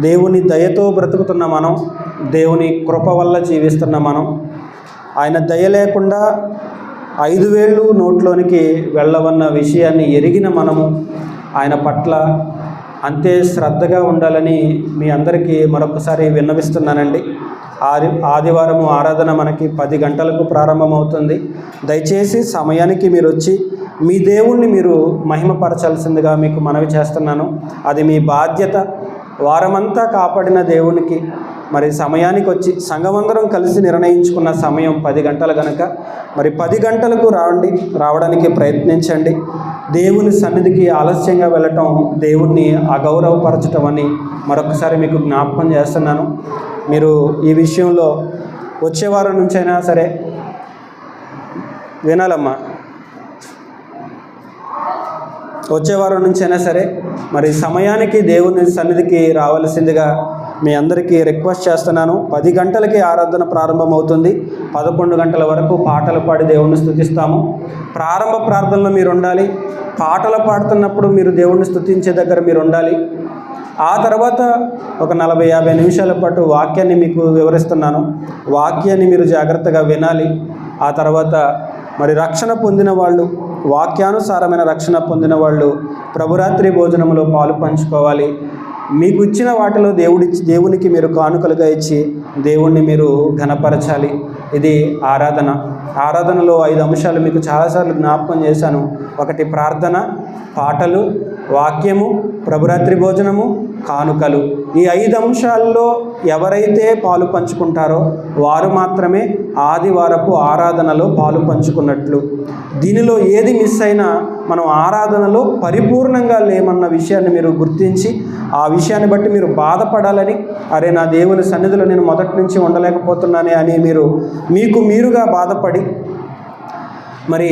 దేవుని దయతో బ్రతుకుతున్న మనం, దేవుని కృప వల్ల జీవిస్తున్న మనం, ఆయన దయ లేకుండా 5 వేళ్ళు నోట్లోనికి వెళ్ళవన్న విషయాన్ని ఎరిగిన మనము ఆయన పట్ల అంతే శ్రద్ధగా ఉండాలని మీ అందరికీ మరొకసారి విన్నవిస్తున్నానండి. ఆదివారము ఆరాధన మనకి 10 గంటలకు ప్రారంభమవుతుంది. దయచేసి సమయానికి మీరు వచ్చి మీ దేవుణ్ణి మీరు మహిమపరచాల్సిందిగా మీకు మనవి చేస్తున్నాను. అది మీ బాధ్యత. వారమంతా కాపాడిన దేవునికి మరి సమయానికి వచ్చి సంఘమందరం కలిసి నిర్ణయించుకున్న సమయం 10 గంటలు కనుక మరి 10 గంటలకు రావడానికి ప్రయత్నించండి. దేవుని సన్నిధికి ఆలస్యంగా వెళ్ళటం దేవుణ్ణి అగౌరవపరచటం అని మరొకసారి మీకు జ్ఞాపకం చేస్తున్నాను. మీరు ఈ విషయంలో వచ్చే వారం నుంచైనా సరే వినాలమ్మా, వచ్చే వారం నుంచైనా సరే మరి సమయానికి దేవుని సన్నిధికి రావాల్సిందిగా మీ అందరికీ రిక్వెస్ట్ చేస్తున్నాను. 10 గంటలకి ఆరాధన ప్రారంభమవుతుంది. 11 గంటల వరకు పాటలు పాడి దేవుణ్ణి స్తుతిస్తాము. ప్రారంభ ప్రార్థనలో మీరు ఉండాలి. పాటలు పాడుతున్నప్పుడు మీరు దేవుణ్ణి స్తుతించే దగ్గర మీరు ఉండాలి. ఆ తర్వాత ఒక 40-50 నిమిషాల పాటు వాక్యాన్ని మీకు వివరిస్తున్నాను. వాక్యాన్ని మీరు జాగ్రత్తగా వినాలి. ఆ తర్వాత మరి రక్షణ పొందిన వాళ్ళు, వాక్యానుసారమైన రక్షణ పొందిన వాళ్ళు ప్రభురాత్రి భోజనంలో పాలు పంచుకోవాలి. మీకు ఇచ్చిన వాటిలో దేవునికి మీరు కానుకలుగా ఇచ్చి దేవుణ్ణి మీరు ఘనపరచాలి. ఇది ఆరాధన. ఆరాధనలో 5 అంశాలు మీకు చాలాసార్లు జ్ఞాపకం చేశాను. 1 ప్రార్థన, పాటలు, వాక్యము, ప్రభురాత్రి భోజనము, కానుకలు. ఈ 5 అంశాల్లో ఎవరైతే పాలు పంచుకుంటారో వారు మాత్రమే ఆదివారపు ఆరాధనలో పాలు పంచుకున్నట్లు. దీనిలో ఏది మిస్ అయినా మనం ఆరాధనలో పరిపూర్ణంగా లేమన్న విషయాన్ని మీరు గుర్తించి ఆ విషయాన్ని బట్టి మీరు బాధపడాలని, అరే నా దేవుని సన్నిధిలో నేను మొదటి నుంచి ఉండలేకపోతున్నానే అని మీకు మీరుగా బాధపడి మరి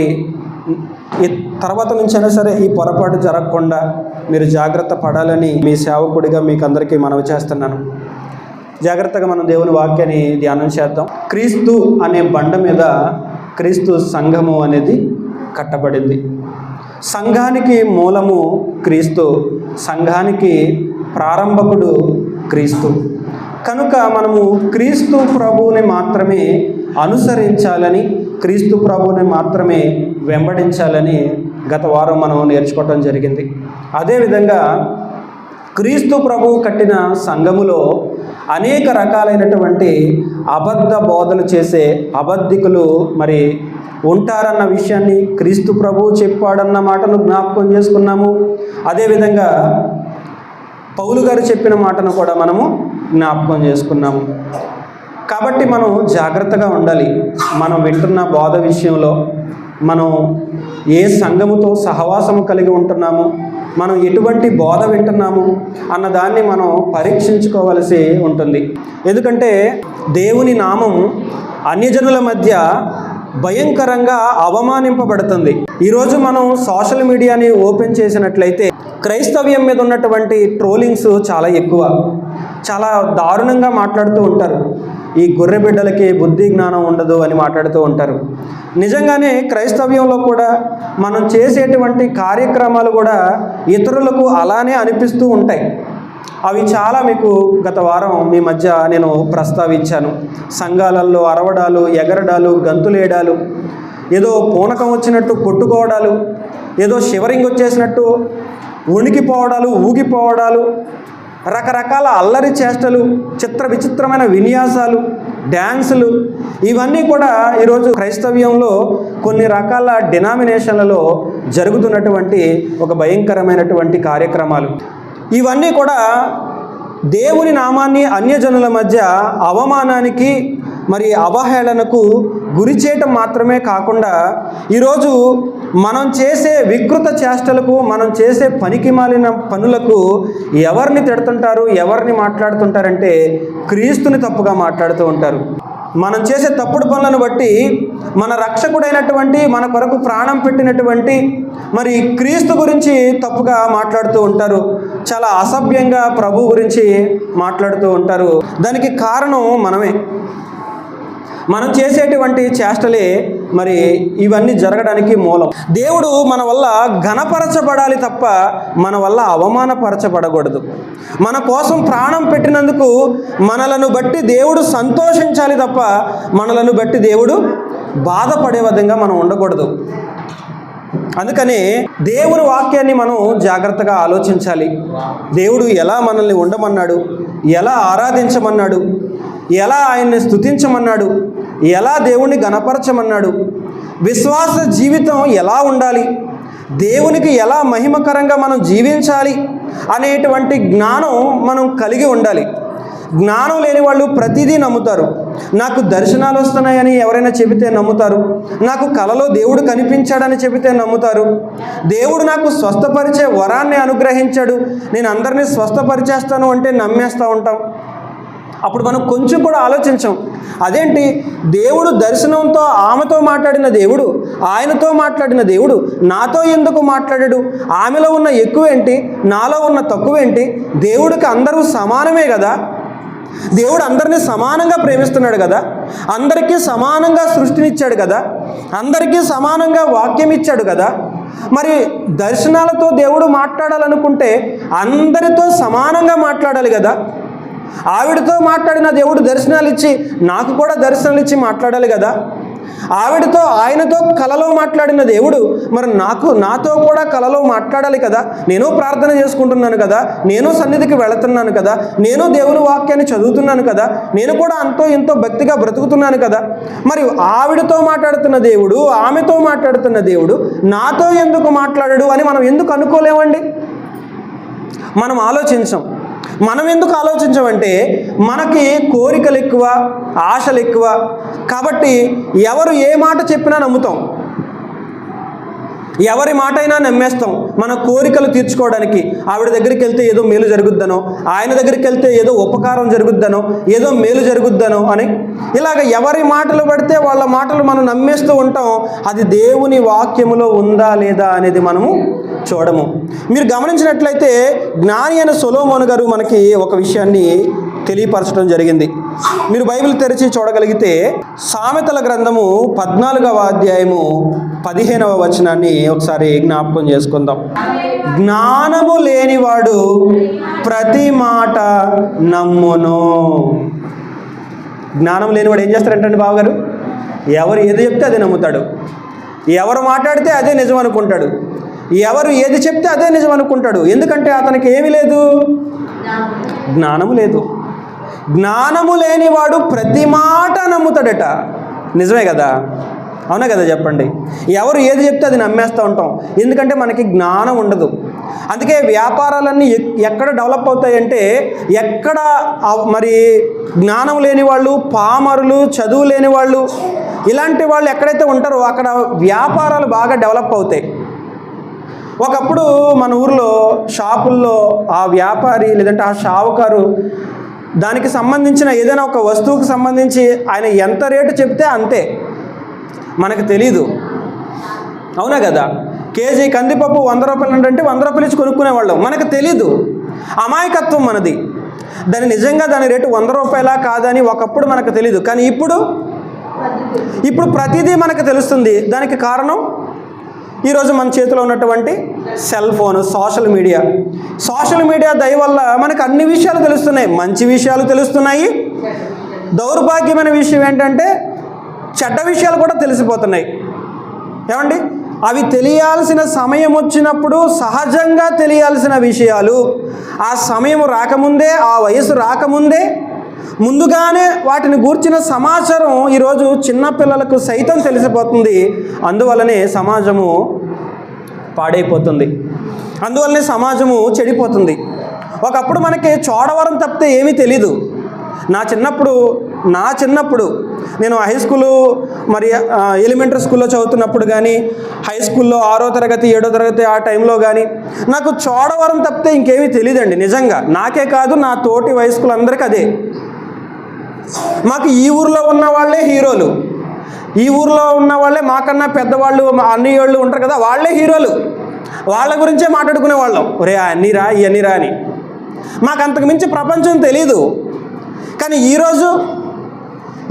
తర్వాత నుంచైనా సరే ఈ పొరపాటు జరగకుండా మీరు జాగ్రత్త పడాలని మీ సేవకుడిగా మీకు అందరికీ మనవి చేస్తున్నాను. జాగ్రత్తగా మనం దేవుని వాక్యాన్ని ధ్యానం చేద్దాం. క్రీస్తు అనే బండ మీద క్రీస్తు సంఘము అనేది కట్టబడింది. సంఘానికి మూలము క్రీస్తు, సంఘానికి ప్రారంభకుడు క్రీస్తు. కనుక మనము క్రీస్తు ప్రభువుని మాత్రమే అనుసరించాలని, క్రీస్తు ప్రభువుని మాత్రమే వెంబడించాలని గత వారం మనం నేర్చుకోవటం జరిగింది. అదేవిధంగా క్రీస్తు ప్రభువు కట్టిన సంఘములో అనేక రకాలైనటువంటి అబద్ధ బోధలు చేసే అబద్ధికులు మరి ఉంటారన్న విషయాన్ని క్రీస్తు ప్రభువు చెప్పాడన్న మాటను జ్ఞాపకం చేసుకున్నాము. అదేవిధంగా పౌలు గారు చెప్పిన మాటను కూడా మనము జ్ఞాపకం చేసుకున్నాము. కాబట్టి మనం జాగ్రత్తగా ఉండాలి. మనం వింటున్న బోధ విషయంలో మనం ఏ సంఘముతో సహవాసము కలిగి ఉంటున్నాము, మనం ఎటువంటి బోధ వింటున్నాము అన్నదాన్ని మనం పరీక్షించుకోవలసి ఉంటుంది. ఎందుకంటే దేవుని నామం అన్యజనుల మధ్య భయంకరంగా అవమానింపబడుతుంది. ఈరోజు మనం సోషల్ మీడియాని ఓపెన్ చేసినట్లయితే క్రైస్తవ్యం మీద ఉన్నటువంటి ట్రోలింగ్స్ చాలా ఎక్కువ, చాలా దారుణంగా మాట్లాడుతూ ఉంటారు. ఈ గొర్రె బిడ్డలకి బుద్ధి జ్ఞానం ఉండదు అని మాట్లాడుతూ ఉంటారు. నిజంగానే క్రైస్తవ్యంలో కూడా మనం చేసేటువంటి కార్యక్రమాలు కూడా ఇతరులకు అలానే అనిపిస్తూ ఉంటాయి. అవి చాలా మీకు గత వారం మీ మధ్య నేను ప్రస్తావించాను. సంఘాలలో అరవడాలు, ఎగరడాలు, గంతులేయడాలు, ఏదో పూనకం వచ్చినట్టు కొట్టుకోవడాలు, ఏదో షివరింగ్ వచ్చేసినట్టు ఉణికిపోవడాలు, ఊగిపోవడాలు, రకరకాల అల్లరి చేష్టలు, విచిత్రమైన విన్యాసాలు, డ్యాన్సులు, ఇవన్నీ కూడా ఈరోజు క్రైస్తవ్యంలో కొన్ని రకాల డినామినేషన్లలో జరుగుతున్నటువంటి ఒక భయంకరమైనటువంటి కార్యక్రమాలు. ఇవన్నీ కూడా దేవుని నామాన్ని అన్యజనుల మధ్య అవమానానికి మరి అవహేళనకు గురి చేయటం మాత్రమే కాకుండా ఈరోజు మనం చేసే వికృత చేష్టలకు, మనం చేసే పనికి మాలిన పనులకు ఎవరిని తిడుతుంటారు, ఎవరిని మాట్లాడుతుంటారంటే క్రీస్తుని తప్పుగా మాట్లాడుతూ ఉంటారు. మనం చేసే తప్పుడు పనులను బట్టి మన రక్షకుడైనటువంటి, మన కొరకు ప్రాణం పెట్టినటువంటి మరి క్రీస్తు గురించి తప్పుగా మాట్లాడుతూ ఉంటారు. చాలా అసభ్యంగా ప్రభు గురించి మాట్లాడుతూ ఉంటారు. దానికి కారణం మనమే. మనం చేసేటువంటి చేష్టలే మరి ఇవన్నీ జరగడానికి మూలం. దేవుడు మన వల్ల ఘనపరచబడాలి తప్ప మన వల్ల అవమానపరచబడకూడదు. మన కోసం ప్రాణం పెట్టినందుకు మనలను బట్టి దేవుడు సంతోషించాలి తప్ప మనలను బట్టి దేవుడు బాధపడే విధంగా మనం ఉండకూడదు. అందుకనే దేవుని వాక్యాన్ని మనం జాగ్రత్తగా ఆలోచించాలి. దేవుడు ఎలా మనల్ని ఉండమన్నాడు, ఎలా ఆరాధించమన్నాడు, ఎలా ఆయన్ని స్తుతించమన్నాడు, ఎలా దేవుణ్ణి గణపరచమన్నాడు, విశ్వాస జీవితం ఎలా ఉండాలి, దేవునికి ఎలా మహిమకరంగా మనం జీవించాలి అనేటువంటి జ్ఞానం మనం కలిగి ఉండాలి. జ్ఞానం లేని వాళ్ళు ప్రతిదీ నమ్ముతారు. నాకు దర్శనాలు వస్తున్నాయని ఎవరైనా చెబితే నమ్ముతారు. నాకు కలలో దేవుడు కనిపించాడని చెబితే నమ్ముతారు. దేవుడు నాకు స్వస్థపరిచే వరాన్ని అనుగ్రహించాడు, నేను అందరినీ స్వస్థపరిచేస్తాను అంటే నమ్మేస్తూ ఉంటాం. అప్పుడు మనం కొంచెం కూడా ఆలోచించాం, అదేంటి దేవుడు దర్శనంతో ఆమెతో మాట్లాడిన దేవుడు, ఆయనతో మాట్లాడిన దేవుడు నాతో ఎందుకు మాట్లాడాడు? ఆమెలో ఉన్న ఎక్కువేంటి, నాలో ఉన్న తక్కువేంటి? దేవుడికి అందరూ సమానమే కదా, దేవుడు అందరినీ సమానంగా ప్రేమిస్తున్నాడు కదా, అందరికీ సమానంగా సృష్టినిచ్చాడు కదా, అందరికీ సమానంగా వాక్యం ఇచ్చాడు కదా. మరి దర్శనాలతో దేవుడు మాట్లాడాలనుకుంటే అందరితో సమానంగా మాట్లాడాలి కదా. ఆవిడతో మాట్లాడిన దేవుడు దర్శనాలు ఇచ్చి నాకు కూడా దర్శనాలు ఇచ్చి మాట్లాడాలి కదా. ఆవిడతో ఆయనతో కలలో మాట్లాడిన దేవుడు మరి నాతో కూడా కలలో మాట్లాడాలి కదా. నేను ప్రార్థన చేసుకుంటున్నాను కదా, నేను సన్నిధికి వెళుతున్నాను కదా, నేను దేవుని వాక్యాన్ని చదువుతున్నాను కదా, నేను కూడా అంతో ఎంతో భక్తిగా బ్రతుకుతున్నాను కదా. మరి ఆవిడతో మాట్లాడుతున్న దేవుడు, ఆమెతో మాట్లాడుతున్న దేవుడు నాతో ఎందుకు మాట్లాడాడు అని మనం ఎందుకు అనుకోలేమండి? మనం ఆలోచించాం. మనం ఎందుకు ఆలోచించమంటే మనకి కోరికలు ఎక్కువ, ఆశలు ఎక్కువ. కాబట్టి ఎవరు ఏ మాట చెప్పినా నమ్ముతాం, ఎవరి మాట అయినా నమ్మేస్తాం. మన కోరికలు తీర్చుకోవడానికి ఆవిడ దగ్గరికి వెళ్తే ఏదో మేలు జరుగుద్దనో, ఆయన దగ్గరికి వెళ్తే ఏదో ఉపకారం జరుగుద్దనో, ఏదో మేలు జరుగుద్దనో అని ఇలాగ ఎవరి మాటలు పడితే వాళ్ళ మాటలు మనం నమ్మేస్తూ ఉంటాం. అది దేవుని వాక్యములో ఉందా లేదా అనేది మనము చూడము. మీరు గమనించినట్లయితే జ్ఞాని అయిన సొలొమోను గారు మనకి ఒక విషయాన్ని తెలియపరచడం జరిగింది. మీరు బైబిల్ తెరిచి చూడగలిగితే సామెతల గ్రంథము 14వ అధ్యాయము 15వ వచనాన్ని ఒకసారి జ్ఞాపకం చేసుకుందాం. జ్ఞానము లేనివాడు ప్రతి మాట నమ్మును. జ్ఞానం లేనివాడు ఏం చేస్తారంటండి బావగారు? ఎవరు ఏది చెప్తే అదే నమ్ముతాడు, ఎవరు మాట్లాడితే అదే నిజం అనుకుంటాడు, ఎవరు ఏది చెప్తే అదే నిజం అనుకుంటాడు. ఎందుకంటే అతనికి ఏమీ లేదు, జ్ఞానము లేదు. జ్ఞానము లేనివాడు ప్రతి మాట నమ్ముతాడట. నిజమే కదా, అవునా కదా చెప్పండి? ఎవరు ఏది చెప్తే అది నమ్మేస్తూ ఉంటాం, ఎందుకంటే మనకి జ్ఞానం ఉండదు. అందుకే వ్యాపారాలన్నీ ఎక్కడ డెవలప్ అవుతాయంటే ఎక్కడ మరి జ్ఞానం లేని వాళ్ళు, పామరులు, చదువు లేని వాళ్ళు, ఇలాంటి వాళ్ళు ఎక్కడైతే ఉంటారో అక్కడ వ్యాపారాలు బాగా డెవలప్ అవుతాయి. ఒకప్పుడు మన ఊర్లో షాపుల్లో ఆ వ్యాపారి లేదంటే ఆ షావుకారు దానికి సంబంధించిన ఏదైనా ఒక వస్తువుకు సంబంధించి ఆయన ఎంత రేటు చెప్తే అంతే, మనకు తెలీదు, అవునా కదా? కేజీ కందిపప్పు 100 రూపాయలు అంటే 100 రూపాయలు ఇచ్చి కొనుక్కునేవాళ్ళం, మనకు తెలీదు. అమాయకత్వం మనది. దాని రేటు 100 రూపాయలా కాదని ఒకప్పుడు మనకు తెలీదు. కానీ ఇప్పుడు ప్రతిదీ మనకు తెలుస్తుంది. దానికి కారణం ఈరోజు మన చేతిలో ఉన్నటువంటి సెల్ ఫోన్, సోషల్ మీడియా దయ వల్ల మనకు అన్ని విషయాలు తెలుస్తున్నాయి. మంచి విషయాలు తెలుస్తున్నాయి. దౌర్భాగ్యమైన విషయం ఏంటంటే చెడ్డ విషయాలు కూడా తెలిసిపోతున్నాయి. ఏమండి? అవి తెలియాల్సిన సమయం వచ్చినప్పుడు సహజంగా తెలియాల్సిన విషయాలు ఆ సమయం రాకముందే, ఆ వయసు రాకముందే ముందుగానే వాటిని గూర్చిన సమాచారం ఈరోజు చిన్నపిల్లలకు సైతం తెలిసిపోతుంది. అందువల్లనే సమాజము పాడైపోతుంది, అందువల్లనే సమాజము చెడిపోతుంది. ఒకప్పుడు మనకి చోడవరం తప్పితే ఏమీ తెలీదు. నా చిన్నప్పుడు నేను హై స్కూలు మరి ఎలిమెంటరీ స్కూల్లో చదువుతున్నప్పుడు కానీ, హై స్కూల్లో 6వ తరగతి 7వ తరగతి ఆ టైంలో కానీ నాకు చోడవరం తప్పితే ఇంకేమీ తెలియదండి. నిజంగా నాకే కాదు, నా తోటి వయస్కులందరికీ అదే. మాకు ఈ ఊర్లో ఉన్న వాళ్ళే హీరోలు, ఈ ఊర్లో ఉన్న వాళ్ళే మాకన్నా పెద్దవాళ్ళు, అన్నయ్యోళ్ళు ఉంటారు కదా, వాళ్ళే హీరోలు. వాళ్ళ గురించే మాట్లాడుకునే వాళ్ళం. ఒరే అన్నీరా ఇవన్నీరా అని. మాకు అంతకు మించి ప్రపంచం తెలీదు. కానీ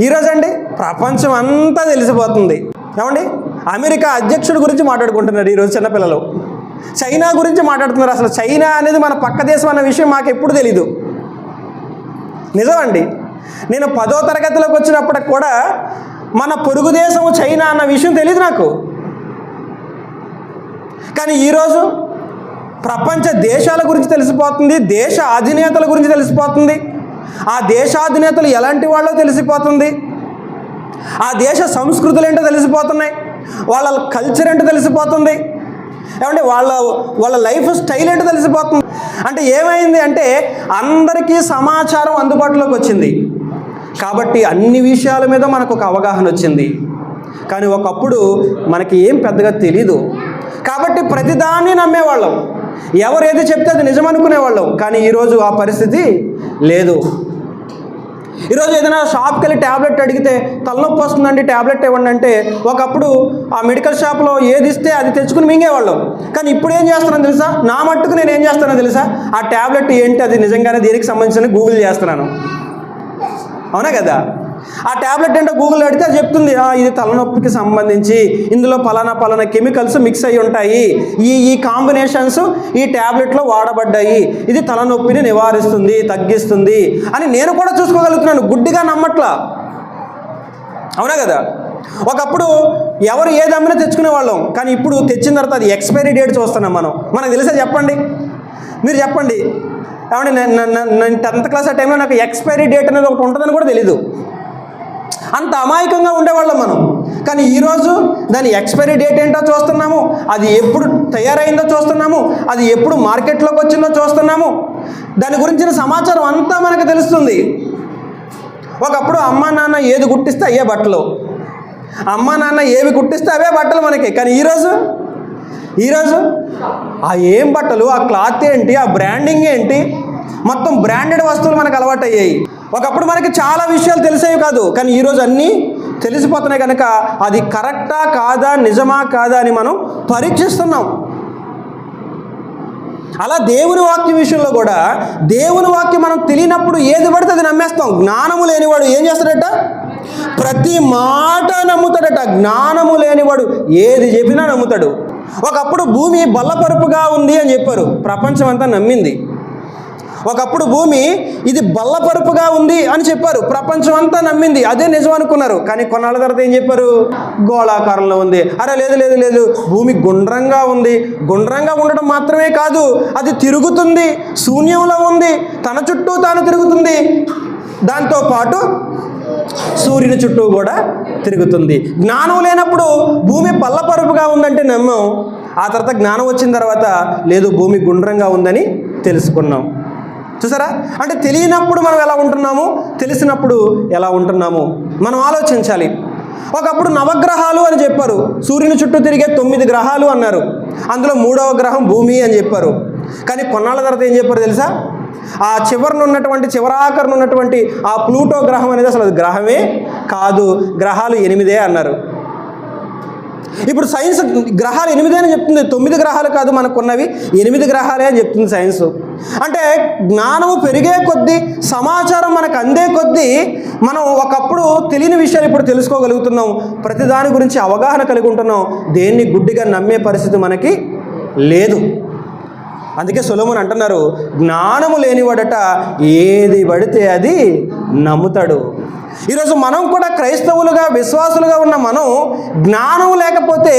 ఈరోజు అండి ప్రపంచం అంతా తెలిసిపోతుంది. ఏమండి, అమెరికా అధ్యక్షుడి గురించి మాట్లాడుకుంటున్నారు ఈరోజు చిన్నపిల్లలు. చైనా గురించి మాట్లాడుతున్నారు. అసలు చైనా అనేది మన పక్క దేశం అన్న విషయం మాకు ఎప్పుడు తెలీదు. నిజమండి, నేను 10వ తరగతిలోకి వచ్చినప్పటికి కూడా మన పొరుగు దేశం చైనా అన్న విషయం తెలియదు నాకు. కానీ ఈరోజు ప్రపంచ దేశాల గురించి తెలిసిపోతుంది, దేశ అధినేతల గురించి తెలిసిపోతుంది, ఆ దేశాధినేతలు ఎలాంటి వాళ్ళో తెలిసిపోతుంది, ఆ దేశ సంస్కృతులు ఏంటో తెలిసిపోతున్నాయి, వాళ్ళ కల్చర్ ఏంటో తెలిసిపోతుంది, ఏమంటే వాళ్ళ లైఫ్ స్టైల్ ఏంటో తెలిసిపోతుంది. అంటే ఏమైంది అంటే అందరికీ సమాచారం అందుబాటులోకి వచ్చింది కాబట్టి అన్ని విషయాల మీద మనకు ఒక అవగాహన వచ్చింది. కానీ ఒకప్పుడు మనకి ఏం పెద్దగా తెలీదు కాబట్టి ప్రతిదాన్ని నమ్మేవాళ్ళం, ఎవరు ఏది చెప్తే అది నిజమనుకునేవాళ్ళం. కానీ ఈరోజు ఆ పరిస్థితి లేదు. ఈరోజు ఏదైనా షాప్కి వెళ్ళి ట్యాబ్లెట్ అడిగితే తలనొప్పి వస్తుందండి ట్యాబ్లెట్ ఇవ్వండి అంటే ఒకప్పుడు ఆ మెడికల్ షాప్లో ఏది ఇస్తే అది తెచ్చుకుని మింగేవాళ్ళం. కానీ ఇప్పుడు ఏం చేస్తున్నాను తెలుసా, నా మట్టుకు నేను ఏం చేస్తానో తెలుసా, ఆ ట్యాబ్లెట్ ఏంటి, అది నిజంగానే దేనికి సంబంధించిన గూగుల్ చేస్తున్నాను. అవునా కదా? ఆ ట్యాబ్లెట్ ఏంటో గూగుల్ అడిగితే అది చెప్తుంది, ఇది తలనొప్పికి సంబంధించి ఇందులో పలానా కెమికల్స్ మిక్స్ అయి ఉంటాయి, ఈ కాంబినేషన్స్ ఈ ట్యాబ్లెట్లో వాడబడ్డాయి, ఇది తలనొప్పిని నివారిస్తుంది, తగ్గిస్తుంది అని నేను కూడా చూసుకోగలుగుతున్నాను, గుడ్డిగా నమ్మట్లా. అవునా కదా? ఒకప్పుడు ఎవరు ఏది అమ్మినా తెచ్చుకునే వాళ్ళం, కానీ ఇప్పుడు తెచ్చిన తర్వాత అది ఎక్స్పైరీ డేట్ చూస్తున్నాం మనకు తెలుసా? చెప్పండి, మీరు చెప్పండి. ఏమంటే నేను 10th క్లాస్ ఆ టైంలో నాకు ఎక్స్పైరీ డేట్ అనేది ఒకటి ఉంటుందని కూడా తెలీదు. అంత అమాయకంగా ఉండేవాళ్ళం మనం. కానీ ఈరోజు దాని ఎక్స్పైరీ డేట్ ఏంటో చూస్తున్నాము, అది ఎప్పుడు తయారైందో చూస్తున్నాము, అది ఎప్పుడు మార్కెట్లోకి వచ్చిందో చూస్తున్నాము, దాని గురించిన సమాచారం అంతా మనకు తెలుస్తుంది. ఒకప్పుడు అమ్మా నాన్న ఏది కుట్టిస్తే అయ్యే బట్టలు, అమ్మా నాన్న ఏవి కుట్టిస్తే అవే బట్టలు మనకి. కానీ ఈరోజు ఆ ఏం బట్టలు, ఆ క్లాత్ ఏంటి, ఆ బ్రాండింగ్ ఏంటి, మొత్తం బ్రాండెడ్ వస్తువులు మనకు అలవాటు అయ్యాయి. ఒకప్పుడు మనకి చాలా విషయాలు తెలిసేవి కాదు, కానీ ఈరోజు అన్నీ తెలిసిపోతున్నాయి. కనుక అది కరెక్టా కాదా, నిజమా కాదా అని మనం పరీక్షిస్తున్నాం. అలా దేవుని వాక్యం విషయంలో కూడా దేవుని వాక్యం మనం తెలియనప్పుడు ఏది పడితే అది నమ్మేస్తాం. జ్ఞానము లేనివాడు ఏం చేస్తాడట, ప్రతి మాట నమ్ముతాడట. జ్ఞానము లేనివాడు ఏది చెప్పినా నమ్ముతాడు. ఒకప్పుడు భూమి బల్లపరుపుగా ఉంది అని చెప్పారు, ప్రపంచం అంతా నమ్మింది. ఒకప్పుడు భూమి ఇది బల్లపరుపుగా ఉంది అని చెప్పారు, ప్రపంచం అంతా నమ్మింది, అదే నిజం అనుకున్నారు. కానీ కొన్నాళ్ళ తర్వాత ఏం చెప్పారు, గోళాకారంలో ఉంది. అరే లేదు, భూమి గుండ్రంగా ఉంది. గుండ్రంగా ఉండడం మాత్రమే కాదు, అది తిరుగుతుంది, శూన్యంలో ఉంది, తన చుట్టూ తాను తిరుగుతుంది, దాంతోపాటు సూర్యుని చుట్టూ కూడా తిరుగుతుంది. జ్ఞానం లేనప్పుడు భూమి బల్లపరుపుగా ఉందంటే నమ్మాం. ఆ తర్వాత జ్ఞానం వచ్చిన తర్వాత లేదు, భూమి గుండ్రంగా ఉందని తెలుసుకున్నాం. చూసారా? అంటే తెలియనప్పుడు మనం ఎలా ఉంటున్నాము, తెలిసినప్పుడు ఎలా ఉంటున్నాము మనం ఆలోచించాలి. ఒకప్పుడు నవగ్రహాలు అని చెప్పారు, సూర్యుని చుట్టూ తిరిగే 9 గ్రహాలు అన్నారు, అందులో 3వ గ్రహం భూమి అని చెప్పారు. కానీ కొన్నాళ్ళ తర్వాత ఏం చెప్పారు తెలుసా, ఆ చివరాఖరణ ఉన్నటువంటి ఆ ప్లూటో గ్రహం అనేది అసలు అది గ్రహమే కాదు, గ్రహాలు 8 అన్నారు. ఇప్పుడు సైన్స్ గ్రహాలు 8 అని చెప్తుంది, 9 గ్రహాలు కాదు మనకున్నవి, 8 గ్రహాలే అని చెప్తుంది సైన్స్. అంటే జ్ఞానము పెరిగే కొద్దీ, సమాచారం మనకు అందే కొద్దీ మనం ఒకప్పుడు తెలియని విషయాలు ఇప్పుడు తెలుసుకోగలుగుతున్నాం, ప్రతిదాని గురించి అవగాహన కలిగి ఉంటున్నాం, దేన్ని గుడ్డిగా నమ్మే పరిస్థితి మనకి లేదు. అందుకే సొలొమోను అంటున్నారు, జ్ఞానము లేనివాడట ఏది పడితే అది నమ్ముతాడు. ఈరోజు మనం కూడా క్రైస్తవులుగా, విశ్వాసులుగా ఉన్న మనం జ్ఞానం లేకపోతే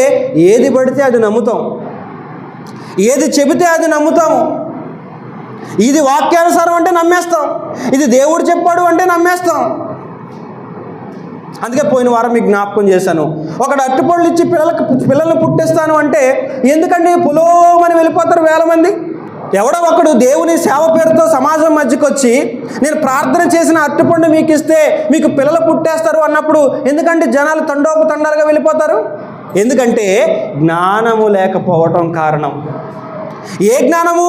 ఏది పడితే అది నమ్ముతాం, ఏది చెబితే అది నమ్ముతాము. ఇది వాక్యానుసారం అంటే నమ్మేస్తాం, ఇది దేవుడు చెప్పాడు అంటే నమ్మేస్తాం. అందుకే పోయిన వారం మీకు జ్ఞాపకం చేశాను, ఒకడు అరటిపళ్ళు ఇచ్చి పిల్లల్ని పుట్టిస్తాను అంటే ఎందుకండి పులోమని వెళ్ళిపోతారు వేల మంది. ఎవడో ఒకడు దేవుని సేవ పేరుతో సమాజం మధ్యకి వచ్చి నేను ప్రార్థన చేసిన అరటిపండు మీకు ఇస్తే మీకు పిల్లలు పుట్టేస్తారు అన్నప్పుడు ఎందుకంటే జనాలు తండోపతండాలుగా వెళ్ళిపోతారు? ఎందుకంటే జ్ఞానము లేకపోవటం కారణం. ఏ జ్ఞానము?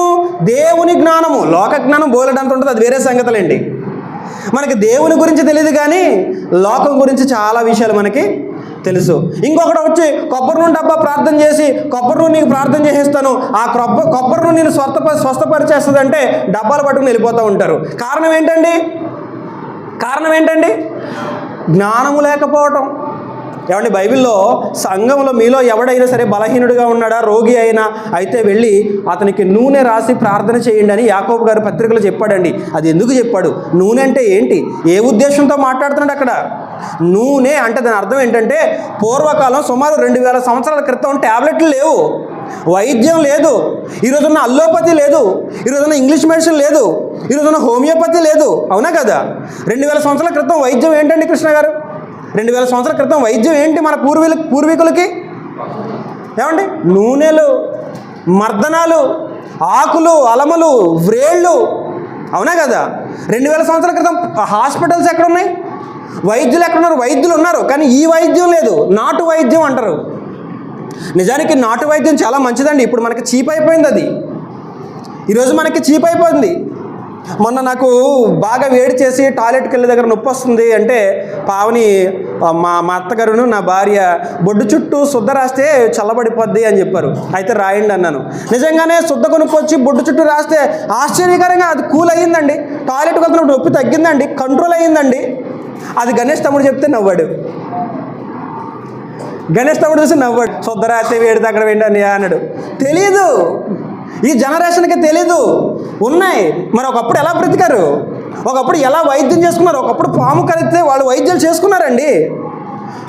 దేవుని జ్ఞానము. లోక జ్ఞానం బోలెడంత ఉంటుంది, అది వేరే సంగతులండి. మనకి దేవుని గురించి తెలియదు, కానీ లోకం గురించి చాలా విషయాలు మనకి తెలుసు. ఇంకొకటి వచ్చి కొబ్బరి నూనె డబ్బా ప్రార్థన చేసి కొబ్బరి నూనె నీకు ప్రార్థన చేసేస్తాను, ఆ కొబ్బరి నూనె నేను స్వస్థపరిచేస్తుంది అంటే డబ్బాలు పట్టుకుని వెళ్ళిపోతూ ఉంటారు. కారణం ఏంటండి? జ్ఞానము లేకపోవటం. ఏమండి, బైబిల్లో సంఘంలో మీలో ఎవడైనా సరే బలహీనుడిగా ఉన్నాడా, రోగి అయినా అయితే వెళ్ళి అతనికి నూనె రాసి ప్రార్థన చేయండి అని యాకోబు గారు పత్రికలో చెప్పాడండి. అది ఎందుకు చెప్పాడు? నూనె అంటే ఏంటి, ఏ ఉద్దేశంతో మాట్లాడుతున్నాడు అక్కడ? నూనె అంటే దాని అర్థం ఏంటంటే, పూర్వకాలం సుమారు 2000 సంవత్సరాల క్రితం ట్యాబ్లెట్లు లేవు, వైద్యం లేదు, ఈరోజున్న అల్లోపతి లేదు, ఈరోజున్న ఇంగ్లీష్ మెడిసిన్ లేదు, ఈరోజున్న హోమియోపతి లేదు. అవునా కదా? 2000 సంవత్సరాల క్రితం వైద్యం ఏంటండి కృష్ణ గారు? 2000 సంవత్సరాల క్రితం వైద్యం ఏంటి మన పూర్వీకులకి? ఏమండి, నూనెలు, మర్దనాలు, ఆకులు, అలములు, వ్రేళ్ళు. అవునా కదా? 2000 సంవత్సరాల క్రితం హాస్పిటల్స్ ఎక్కడున్నాయి? వైద్యులు ఎక్కడున్నారు? వైద్యులు ఉన్నారు, కానీ ఈ వైద్యం లేదు, నాటు వైద్యం అంటారు. నిజానికి నాటు వైద్యం చాలా మంచిదండి. ఇప్పుడు మనకి చీప్ అయిపోయింది అది. ఈరోజు మనకి చీప్ అయిపోయింది. మొన్న నాకు బాగా వేడి చేసి టాయిలెట్కి వెళ్ళే దగ్గర నొప్పి వస్తుంది అంటే పావని మా అత్తగారును నా భార్య బొడ్డు చుట్టూ శుద్ధ రాస్తే చల్లబడిపోద్ది అని చెప్పారు. అయితే రాయండి అన్నాను. నిజంగానే శుద్ధ కొనుక్కొచ్చి బొడ్డు చుట్టూ రాస్తే ఆశ్చర్యకరంగా అది కూల్ అయ్యిందండి. టాయిలెట్కి వెళ్తున్నప్పుడు నొప్పి తగ్గిందండి, కంట్రోల్ అయ్యిందండి. అది గణేష్ తమ్ముడు చెప్తే నవ్వాడు. గణేష్ తమ్ముడు చూసి నవ్వాడు. శుద్ధ రాస్తే వేడి తగ్గడం ఏంటని అన్నాడు. తెలీదు, ఈ జనరేషన్కి తెలీదు. ఉన్నాయి మరి. ఒకప్పుడు ఎలా బ్రతికారు, ఒకప్పుడు ఎలా వైద్యం చేసుకున్నారు, ఒకప్పుడు పాము కరిగితే వాళ్ళు వైద్యాలు చేసుకున్నారండి.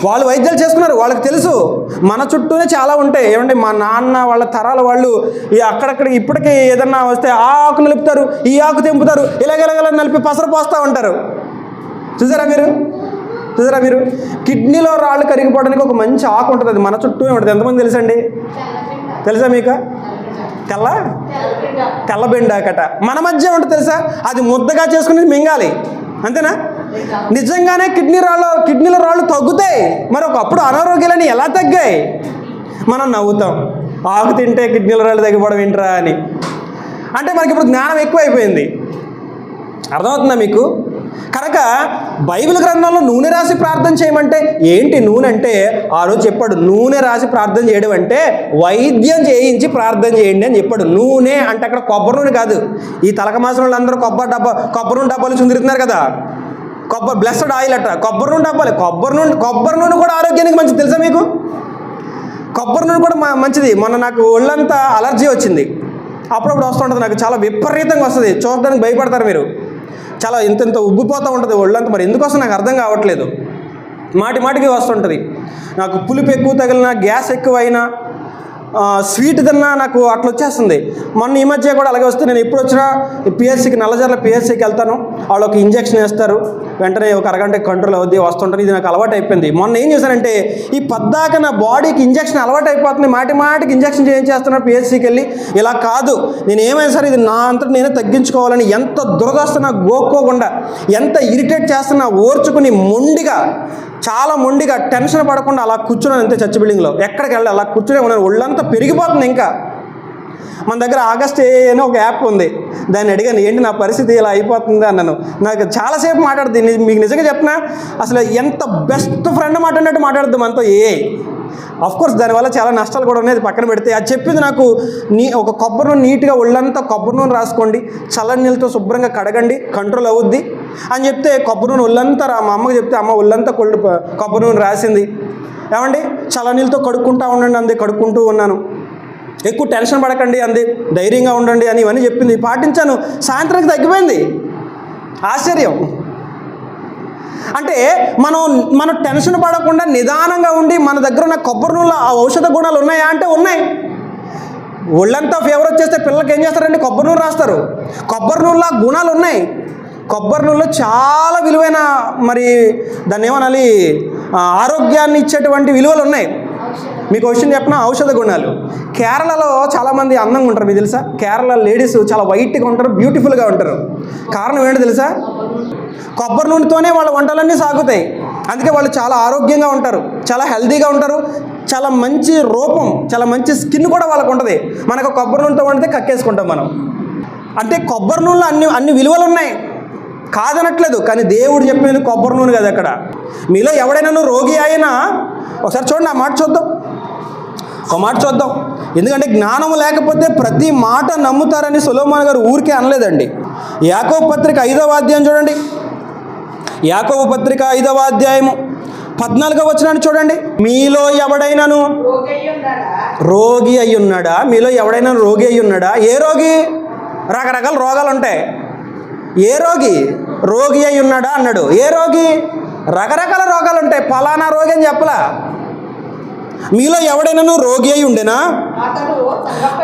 వాళ్ళు వైద్యాలు చేసుకున్నారు, వాళ్ళకి తెలుసు. మన చుట్టూనే చాలా ఉంటాయి. ఏమంటే మా నాన్న వాళ్ళ తరాల వాళ్ళు అక్కడక్కడ ఇప్పటికీ ఏదన్నా వస్తే ఆ ఆకు నలుపుతారు, ఈ ఆకు తెంపుతారు, ఇలాగెలగల నలిపి పసరు పోస్తూ ఉంటారు. చూసారా మీరు? కిడ్నీలో రాళ్ళు కరిగిపోవడానికి ఒక మంచి ఆకు ఉంటుంది, అది మన చుట్టూ ఉంటుంది. ఎంతమంది తెలుసండి? తెలుసా మీకు? తెల్లబెండాకట మన మధ్య ఉంటుంది తెలుసా? అది ముద్దగా చేసుకుని మింగాలి, అంతేనా? నిజంగానే కిడ్నీల రాళ్ళు తగ్గుతాయి. మరి ఒకప్పుడు అనారోగ్యాలని ఎలా తగ్గాయి? మనం నవ్వుతాం, ఆకు తింటే కిడ్నీల రాళ్ళు తగ్గిపోవడం ఏంట్రా అని. అంటే మనకి ఇప్పుడు జ్ఞానం ఎక్కువైపోయింది. అర్థమవుతుందా మీకు? కనుక బైబిల్ గ్రంథంలో నూనె రాసి ప్రార్థన చేయమంటే ఏంటి? నూనె అంటే ఆ రోజు చెప్పాడు, నూనె రాసి ప్రార్థన చేయడం అంటే వైద్యం చేయించి ప్రార్థన చేయండి అని చెప్పాడు. నూనె అంటే అక్కడ కొబ్బరి నూనె కాదు. ఈ తలక మాసిన వాళ్ళందరూ కొబ్బరి నూనె డబ్బాలు చుందిరుతున్నారు కదా, బ్లెస్డ్ ఆయిల్ అట్ట, కొబ్బరి నూనె డబ్బాలు. కొబ్బరి నూనె కూడా ఆరోగ్యానికి మంచిది తెలుసా మీకు? కొబ్బరి నూనె కూడా మంచిది. మొన్న నాకు ఒళ్ళంతా అలర్జీ వచ్చింది, అప్పుడప్పుడు వస్తుంటుంది నాకు, చాలా విపరీతంగా వస్తుంది. చూడడానికి భయపడతారు మీరు. చాలా ఇంత ఉబ్బిపోతూ ఉంటుంది ఒళ్ళంతా. మరి ఎందుకోసం నాకు అర్థం కావట్లేదు. మాటికి వస్తుంటుంది. నాకు పులుపు ఎక్కువ తగిలినా, గ్యాస్ ఎక్కువైనా, స్వీట్ తిన్నా నాకు అట్లా వచ్చేస్తుంది. మొన్న ఈ మధ్య కూడా అలాగే వస్తే, నేను ఎప్పుడు వచ్చినా పిహెచ్సికి, నల్లజర్ల పిహెచ్సికి వెళ్తాను. వాళ్ళు ఒక ఇంజక్షన్ వేస్తారు, వెంటనే ఒక అరగంటకి కంట్రోల్ అవుద్ది, వస్తుంటుంది. ఇది నాకు అలవాటు అయిపోయింది. మొన్న ఏం చేశానంటే, ఈ పద్దాక నా బాడీకి ఇంజక్షన్ అలవాటు అయిపోతుంది, మాటికి ఇంజక్షన్ చేస్తున్నాను పిహెచ్సికి వెళ్ళి. ఇలా కాదు, నేను ఏమైనా సరే ఇది నా అంతటి నేనే తగ్గించుకోవాలని ఎంత దురదస్తున్నా గోక్కోకుండా, ఎంత ఇరిటేట్ చేస్తున్నా ఓర్చుకుని చాలా మొండిగా టెన్షన్ పడకుండా అలా కూర్చున్నాను అంతే. చర్చ్ బిల్డింగ్లో ఎక్కడికి వెళ్ళి అలా కూర్చునే ఉన్నాను. ఒళ్ళంతా పెరిగిపోతుంది. ఇంకా మన దగ్గర ఆగస్ట్ అని ఒక యాప్ ఉంది, దాన్ని అడిగాను, ఏంటి నా పరిస్థితి ఇలా అయిపోతుంది అన్నాను. నాకు చాలాసేపు మాట్లాడుతుంది. మీకు నిజంగా చెప్పినా అసలు ఎంత బెస్ట్ ఫ్రెండ్ మాట్లాడినట్టు మాట్లాడుద్ది మనతో. అఫ్కోర్స్ దానివల్ల చాలా నష్టాలు కూడా ఉన్నాయి, పక్కన పెడితే. అది చెప్పింది నాకు, ఒక కొబ్బరి నూనె నీట్గా ఒళ్ళంతా కొబ్బరి నూనె రాసుకోండి, చల్లని నీళ్ళతో శుభ్రంగా కడగండి, కంట్రోల్ అవుద్ది అని చెప్తే కొబ్బరి నూనె ఒళ్ళంతా మా అమ్మకి చెప్తే అమ్మ ఒళ్ళంతా కొబ్బరి నూనె రాసింది. ఏమండి, చల్ల నీళ్ళతో కడుక్కుంటూ ఉండండి అంది. కడుక్కుంటూ ఉన్నాను. ఎక్కువ టెన్షన్ పడకండి అంది, ధైర్యంగా ఉండండి అని ఇవన్నీ చెప్పింది. పాటించాను, సాయంత్రానికి తగ్గిపోయింది. ఆశ్చర్యం. అంటే మనం టెన్షన్ పడకుండా నిదానంగా ఉండి, మన దగ్గర ఉన్న కొబ్బరి నూనెలో ఆ ఔషధ గుణాలు ఉన్నాయా అంటే ఉన్నాయి. ఒళ్ళంతా ఫీవర్ వచ్చేస్తే పిల్లలకి ఏం చేస్తారండి? కొబ్బరి నూనె రాస్తారు. కొబ్బరి నూనెలో గుణాలు ఉన్నాయి. కొబ్బరి నూనెలో చాలా విలువైన, మరి దాన్ని ఏమనాలి, ఆరోగ్యాన్ని ఇచ్చేటువంటి విలువలు ఉన్నాయి. మీకు విషయం చెప్పిన ఔషధ గుణాలు. కేరళలో చాలామంది అందంగా ఉంటారు, మీకు తెలుసా? కేరళ లేడీస్ చాలా వైట్గా ఉంటారు, బ్యూటిఫుల్గా ఉంటారు. కారణం ఏంటో తెలుసా? కొబ్బరి నూనెతోనే వాళ్ళ వంటలన్నీ సాగుతాయి. అందుకే వాళ్ళు చాలా ఆరోగ్యంగా ఉంటారు, చాలా హెల్తీగా ఉంటారు, చాలా మంచి రూపం, చాలా మంచి స్కిన్ కూడా వాళ్ళకు ఉంటుంది. మనకు కొబ్బరి నూనెతో వండితే కక్కేసుకుంటాం మనం. అంటే కొబ్బరి నూనెలో అన్ని విలువలు ఉన్నాయి, కాదనట్లేదు. కానీ దేవుడు చెప్పేది కొబ్బరి నూనె కదా. అక్కడ మీలో ఎవడైనా రోగి అయినా ఒకసారి చూడండి, ఆ మాట చూద్దాం, ఒక మాట చూద్దాం. ఎందుకంటే జ్ఞానం లేకపోతే ప్రతి మాట నమ్ముతారని సొలొమోను గారు ఊరికే అనలేదండి. యాకోబు పత్రిక 5వ అధ్యాయం చూడండి. యాకోబు పత్రిక 5వ అధ్యాయము 14వ వచనాన్ని చూడండి. మీలో ఎవడైనాను రోగి అయి ఉన్నాడా? మీలో ఎవడైనా రోగి అయి ఉన్నాడా? ఏ రోగి? రకరకాల రోగాలు ఉంటాయి. ఏ రోగి? రోగి అయి ఉన్నాడా అన్నాడు. ఏ రోగి? రకరకాల రోగాలు ఉంటాయి. ఫలానా రోగి అని చెప్పలా. మీలో ఎవడైనాను రోగి అయి ఉండేనా?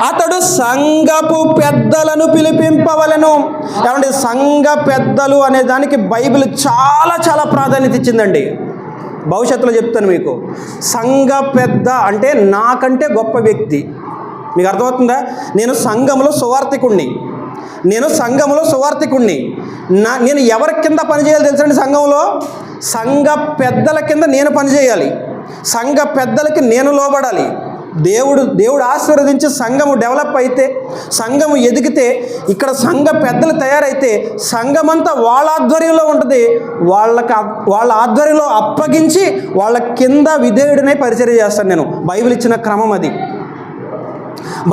అతడు సంఘపు పెద్దలను పిలిపింపవలెను. ఏమంటే సంఘ పెద్దలు అనే దానికి బైబిల్ చాలా చాలా ప్రాధాన్యత ఇచ్చిందండి. భవిష్యత్తులో చెప్తాను మీకు. సంఘ పెద్ద అంటే నాకంటే గొప్ప వ్యక్తి. మీకు అర్థమవుతుందా? నేను సంఘంలో సువార్థికుణ్ణి. నేను ఎవరి కింద పనిచేయాలి తెలుసండి? సంఘంలో సంఘ పెద్దల కింద నేను పనిచేయాలి. సంఘ పెద్దలకి నేను లోబడాలి. దేవుడు ఆశీర్వదించి సంఘము డెవలప్ అయితే, సంఘము ఎదిగితే, ఇక్కడ సంఘ పెద్దలు తయారైతే సంఘమంతా వాళ్ళ ఆధ్వర్యంలో ఉంటుంది. వాళ్ళ ఆధ్వర్యంలో అప్పగించి వాళ్ళ కింద విధేయుడినే పరిచర్య చేస్తాను నేను. బైబిల్ ఇచ్చిన క్రమం అది.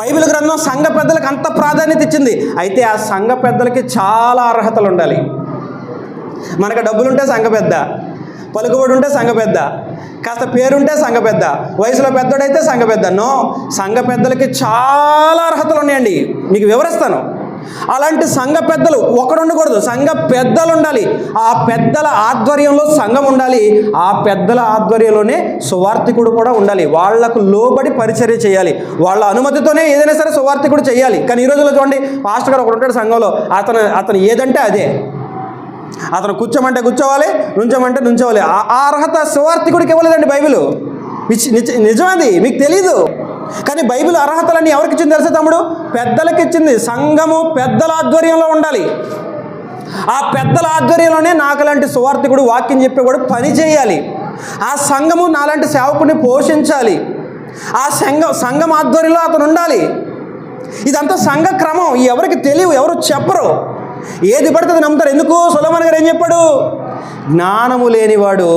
బైబిల్ గ్రంథం సంఘ పెద్దలకు అంత ప్రాధాన్యత ఇచ్చింది. అయితే ఆ సంఘ పెద్దలకి చాలా అర్హతలు ఉండాలి. మనకు డబ్బులుంటే సంఘ పెద్ద, పలుకుబడి ఉంటే సంఘ పెద్ద, కాస్త పేరుంటే సంఘ పెద్ద, వయసులో పెద్దోడైతే సంఘ పెద్ద. నో, సంఘ పెద్దలకి చాలా అర్హతలు ఉన్నాయండి. మీకు వివరిస్తాను. అలాంటి సంఘ పెద్దలు ఒకడు ఉండకూడదు. సంఘ పెద్దలు ఉండాలి. ఆ పెద్దల ఆధ్వర్యంలో సంఘం ఉండాలి. ఆ పెద్దల ఆధ్వర్యంలోనే సువార్థికుడు కూడా ఉండాలి. వాళ్లకు లోబడి పరిచర్య చేయాలి. వాళ్ళ అనుమతితోనే ఏదైనా సరే సువార్థికుడు చేయాలి. కానీ ఈ రోజుల్లో చూడండి, పాస్టర్ గారు ఒకడు ఉంటాడు సంఘంలో. అతను ఏదంటే అదే. అతను కూర్చోమంటే కూర్చోవాలి, నుంచోమంటే నుంచోవాలి. ఆ అర్హత సువార్థికుడికి ఇవ్వలేదండి బైబిల్. నిజమది, మీకు తెలీదు. కానీ బైబిల్ అర్హతలన్నీ ఎవరికి ఇచ్చింది తెలుసా తమ్ముడు? పెద్దలకి ఇచ్చింది. సంఘము పెద్దల ఆధ్వర్యంలో ఉండాలి. ఆ పెద్దల ఆధ్వర్యంలోనే నాకులాంటి సువార్థికుడు, వాక్యం చెప్పేవాడు పని చేయాలి. ఆ సంఘము నాలాంటి సేవకుడిని పోషించాలి. ఆ సంఘం ఆధ్వర్యంలో అతను ఉండాలి. ఇదంతా సంఘ క్రమం. ఎవరికి తెలియవు, ఎవరు చెప్పరు. ఏది పడితే నమ్ముతారు. ఎందుకు? సొలొమోను గారు ఏం చెప్పాడు? జ్ఞానము లేనివాడు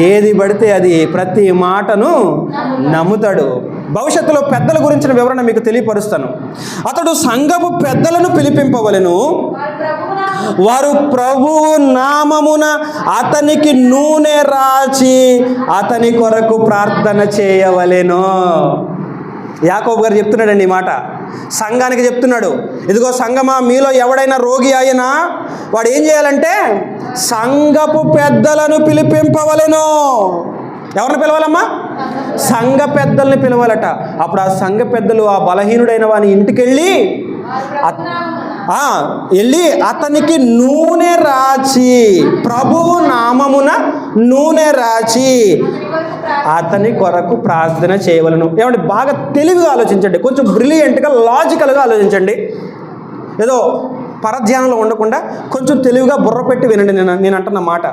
ఏది పడితే అది ప్రతి మాటను నమ్ముతాడు. భవిష్యత్తులో పెద్దల గురించిన వివరణ మీకు తెలియపరుస్తాను. అతడు సంఘపు పెద్దలను పిలిపింపవలెను. వారు ప్రభువు నామమున అతనికి నూనె రాచి అతని కొరకు ప్రార్థన చేయవలెను. యాకోబు గారు చెప్తున్నాడండి ఈ మాట. సంఘానికి చెప్తున్నాడు. ఇదిగో సంఘమా, మీలో ఎవడైనా రోగి అయినా వాడు ఏం చేయాలంటే సంఘపు పెద్దలను పిలిపింపవలెను. ఎవరిని పిలవాలమ్మా? సంఘ పెద్దల్ని పిలవాలట. అప్పుడు ఆ సంఘ పెద్దలు ఆ బలహీనుడైన వాని ఇంటికి వెళ్ళి అతనికి నూనె రాచి, ప్రభువు నామమున నూనె రాచి అతని కొరకు ప్రార్థన చేయవలను. ఏమంటే బాగా తెలివిగా ఆలోచించండి. కొంచెం బ్రిలియంట్గా, లాజికల్గా ఆలోచించండి. ఏదో పరధ్యానంలో ఉండకుండా కొంచెం తెలివిగా బుర్ర పెట్టి వినండి నేను అంటున్న మాట.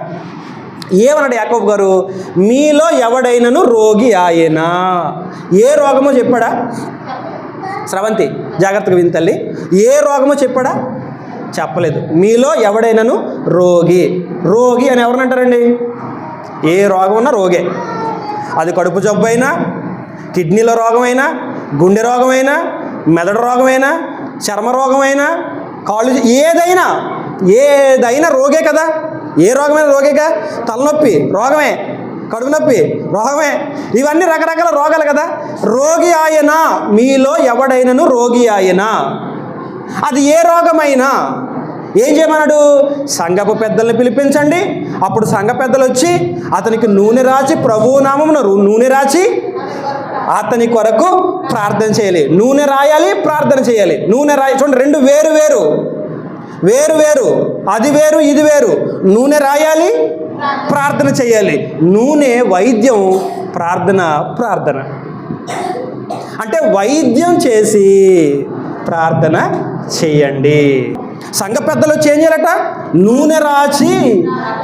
ఏమన్నాడు యాకోబు గారు? మీలో ఎవడైనాను రోగి ఆయనా. ఏ రోగమో చెప్పాడా? స్రవంతి జాగ్రత్తగా విని తల్లి. ఏ రోగమో చెప్పాడా? చెప్పలేదు. మీలో ఎవడైనాను రోగి అని ఎవరిని అంటారండి? ఏ రోగం ఉన్నా రోగే. అది కడుపు జబ్బు అయినా, కిడ్నీల రోగమైనా, గుండె రోగమైనా, మెదడు రోగమైనా, చర్మ రోగమైనా, కాళ్ళు, ఏదైనా రోగే కదా. ఏ రోగమైనా రోగేగా. తలనొప్పి రోగమే, కడుపు నొప్పి రోగమే. ఇవన్నీ రకరకాల రోగాలు కదా. రోగి ఆయన, మీలో ఎవడైనాను రోగి ఆయన. అది ఏ రోగమైనా ఏం చేయమన్నాడు? సంఘపు పెద్దల్ని పిలిపించండి. అప్పుడు సంఘ పెద్దలు వచ్చి అతనికి నూనె రాచి, ప్రభువు నామమున నూనె రాచి అతని కొరకు ప్రార్థన చేయాలి. నూనె రాయాలి, ప్రార్థన చేయాలి. నూనె చూడండి, రెండు వేరు వేరు. అది వేరు, ఇది వేరు. నూనె రాయాలి, ప్రార్థన చేయాలి. నూనె వైద్యం, ప్రార్థన అంటే వైద్యం చేసి ప్రార్థన చేయండి. సంఘ పెద్దలు చేంజ్ చేయాలట. నూనె రాచి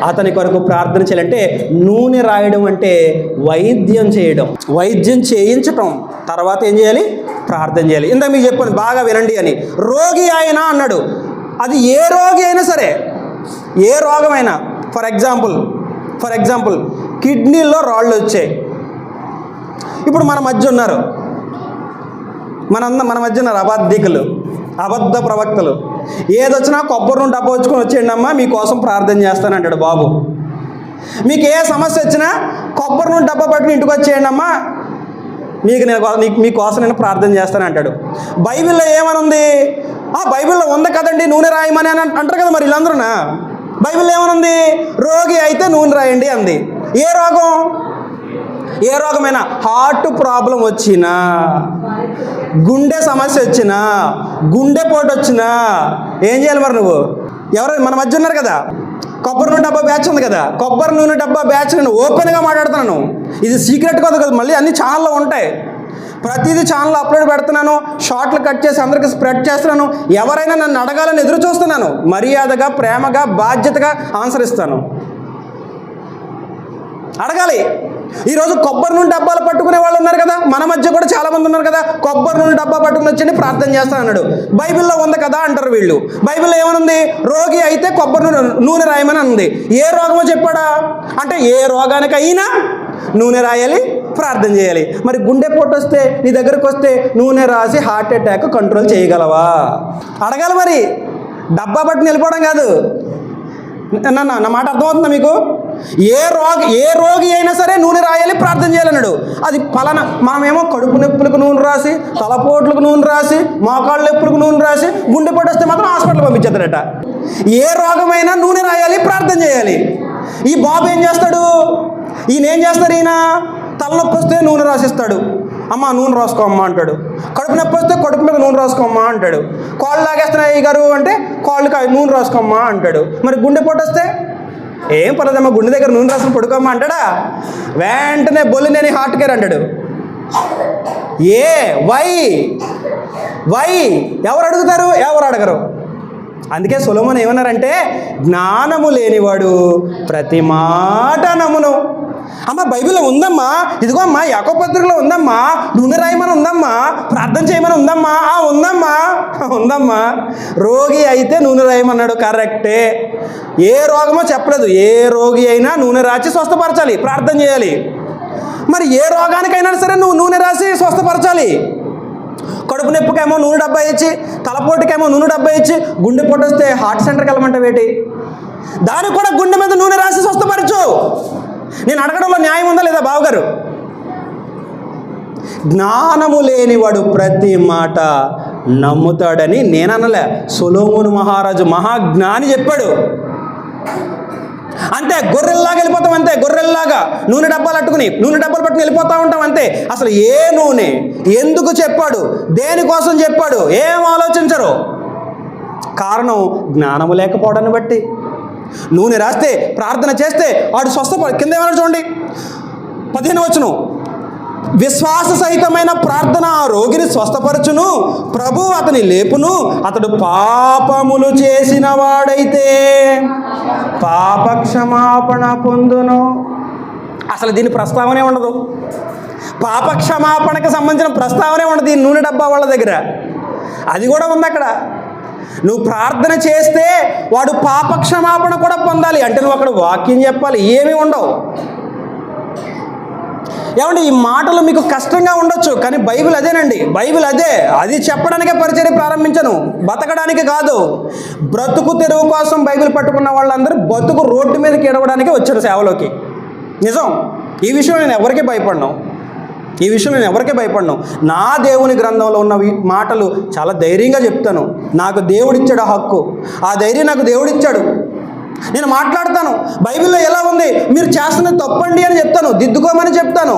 అతని కొరకు ప్రార్థన చేయాలంటే, నూనె రాయడం అంటే వైద్యం చేయడం, వైద్యం చేయించటం. తర్వాత ఏం చేయాలి? ప్రార్థన చేయాలి. ఇందాక మీకు చెప్పాను, బాగా వినండి అని. రోగి ఆయన అన్నాడు. అది ఏ రోగి అయినా సరే, ఏ రోగమైనా. ఫర్ ఎగ్జాంపుల్ కిడ్నీలో రాళ్ళు వచ్చాయి. ఇప్పుడు మన మధ్య ఉన్నారు అబద్ధికులు, అబద్ధ ప్రవక్తలు. ఏదొచ్చినా కొబ్బరి నూనె డబ్బా వచ్చుకొని వచ్చేయండి అమ్మా, మీకోసం ప్రార్థన చేస్తాను అంటాడు బాబు. మీకు ఏ సమస్య వచ్చినా కొబ్బరి నూనె డబ్బా పట్టుకుని ఇంటికి వచ్చేయండి అమ్మా, మీకోసం నేను ప్రార్థన చేస్తాను అంటాడు. బైబిల్లో ఏమని ఉంది? బైబిల్లో ఉంది కదండి నూనె రాయమని అని అంటారు కదా మరి వీళ్ళందరూనా. బైబిల్లో ఏమనుంది? రోగి అయితే నూనె రాయండి అంది. ఏ రోగం? ఏ రోగమైనా, హార్ట్ ప్రాబ్లం వచ్చినా, గుండె సమస్య వచ్చినా, గుండెపోటు వచ్చినా ఏం చేయాలి మరి నువ్వు? ఎవరు మన మధ్య ఉన్నారు కదా, కొబ్బరి నూనె డబ్బా బ్యాచ్ ఉంది కదా, కొబ్బరి నూనె డబ్బా బ్యాచ్ నేను ఓపెన్గా మాట్లాడుతున్నాను. ఇది సీక్రెట్ కదా, మళ్ళీ అన్ని ఛానల్లో ఉంటాయి. ప్రతిదీ ఛానల్లో అప్లోడ్ పెడుతున్నాను, షార్ట్లు కట్ చేసి అందరికీ స్ప్రెడ్ చేస్తున్నాను. ఎవరైనా నన్ను అడగాలని ఎదురు చూస్తున్నాను. మర్యాదగా, ప్రేమగా, బాధ్యతగా ఆన్సర్ ఇస్తాను. అడగాలి. ఈరోజు కొబ్బరి నూనె డబ్బాలు పట్టుకునే వాళ్ళు ఉన్నారు కదా, మన మధ్య కూడా చాలామంది ఉన్నారు కదా. కొబ్బరి నూనె డబ్బా పట్టుకుని వచ్చి ప్రార్థన చేస్తాను అన్నాడు. బైబిల్లో ఉంది కదా అంటారు వీళ్ళు. బైబిల్లో ఏమనుంది? రోగి అయితే కొబ్బరి నూనె రాయమని ఉంది. ఏ రోగమో చెప్పాడా? అంటే ఏ రోగానికైనా నూనె రాయాలి, ప్రార్థన చేయాలి. మరి గుండెపోటు వస్తే నీ దగ్గరకు వస్తే నూనె రాసి హార్ట్ అటాక్ కంట్రోల్ చేయగలవా? అడగాలి మరి, డబ్బా పట్టుకుని వెళ్ళిపోవడం కాదు. నా మాట అర్థమవుతుందా మీకు? ఏ రోగి అయినా సరే నూనె రాయాలి, ప్రార్థన చేయాలన్నాడు. అది ఫలానా, మనమేమో కడుపు నొప్పులకు నూనె రాసి, తలపోట్లకు నూనె రాసి, మోకాళ్ళ నొప్పులకు నూనె రాసి, గుండెపోటు వస్తే మాత్రం హాస్పిటల్ పంపించేస్తారట. ఏ రోగమైనా నూనె రాయాలి, ప్రార్థన చేయాలి. ఈ బాబు ఏం చేస్తాడు? ఈయన ఏం చేస్తారు? ఈయన తలనొప్పి వస్తే నూనె రాసిస్తాడు, అమ్మ నూనె రాసుకోమ్మా అంటాడు. కడుపు నొప్పి వస్తే కడుపు మీద నూనె రాసుకోమ్మా అంటాడు. కాళ్ళు లాగేస్తున్నాయి గారు అంటే కాళ్ళకి నూనె రాసుకోమ్మా అంటాడు. మరి గుండెపోటు వస్తే ఏం పర్లేదమ్మా, గుండె దగ్గర నూనె రాసుకుని పడుకోమ్మా అంటాడా? వెంటనే బొల్లినేని హార్ట్ కేర్ అంటాడు. వై ఎవరు అడుగుతారు? ఎవరు అడగరు. అందుకే సొలొమోను ఏమన్నారంటే, జ్ఞానము లేనివాడు ప్రతి మాట నమ్మును. అమ్మ బైబిల్లో ఉందమ్మా, ఇదిగో అమ్మా యాకోబు పత్రికలో ఉందమ్మా, నూనె రాయమని ఉందమ్మా, ప్రార్థన చేయమని ఉందమ్మా. ఉందమ్మా. రోగి అయితే నూనె రాయమన్నాడు, కరెక్టే. ఏ రోగమో చెప్పలేదు. ఏ రోగి అయినా నూనె రాసి స్వస్థపరచాలి, ప్రార్థన చేయాలి. మరి ఏ రోగానికైనా సరే నువ్వు నూనె రాసి స్వస్థపరచాలి. కడుపు నొప్పికేమో నూనె డబ్బా ఇచ్చి, తలపోటుకేమో నూనె డబ్బా ఇచ్చి, గుండెపోటు వస్తే హార్ట్ సెంటర్కి వెళ్ళమంటావేటి? దానికి కూడా గుండె మీద నూనె రాసి స్వస్థపరచు. నేను అడగడంలో న్యాయం ఉందా లేదా బావగారు? జ్ఞానము లేనివాడు ప్రతి మాట నమ్ముతాడని నేననలే, సొలొమోను మహారాజు మహాజ్ఞాని చెప్పాడు. అంతే, గొర్రెల్లాగా వెళ్ళిపోతాం. అంతే, గొర్రెల్లాగా నూనె డబ్బాలు పట్టుకుని వెళ్ళిపోతూ ఉంటాం. అంతే. అసలు ఏ నూనె, ఎందుకు చెప్పాడు, దేనికోసం చెప్పాడు, ఏం ఆలోచించరు. కారణం జ్ఞానము లేకపోవడాన్ని బట్టి. నూనె రాస్తే, ప్రార్థన చేస్తే వాడు కింద ఏమన్నా చూడండి, 15వ వచనం, విశ్వాస సహితమైన ప్రార్థన ఆ రోగిని స్వస్థపరచును, ప్రభు అతని లేపును, అతడు పాపములు చేసిన వాడైతే పాప క్షమాపణ పొందును. అసలు దీని ప్రస్తావనే ఉండదు. పాప క్షమాపణకు సంబంధించిన ప్రస్తావనే ఉండదు ఈ నూనె డబ్బా వాళ్ళ దగ్గర. అది కూడా ఉంది అక్కడ. నువ్వు ప్రార్థన చేస్తే వాడు పాప క్షమాపణ కూడా పొందాలి అంటే నువ్వు అక్కడ వాక్యం చెప్పాలి. ఏమీ ఉండవు. ఏమంటే ఈ మాటలు మీకు కష్టంగా ఉండొచ్చు, కానీ బైబిల్ అదేనండి. బైబిల్ అదే. అది చెప్పడానికే పరిచర్య ప్రారంభించను, బతకడానికి కాదు. బ్రతుకు తెరువు కోసం బైబిల్ పట్టుకున్న వాళ్ళందరూ బతుకు రోడ్డు మీదకి ఎడవడానికి వచ్చారు సేవలోకి. నిజం. ఈ విషయం నేను ఎవరికీ భయపడను. నా దేవుని గ్రంథంలో ఉన్న మాటలు చాలా ధైర్యంగా చెప్తాను. నాకు దేవుడిచ్చాడు హక్కు. ఆ ధైర్యం నాకు దేవుడిచ్చాడు. నేను మాట్లాడతాను. బైబిల్లో ఎలా ఉంది, మీరు చేస్తున్నది తప్పండి అని చెప్తాను, దిద్దుకోమని చెప్తాను.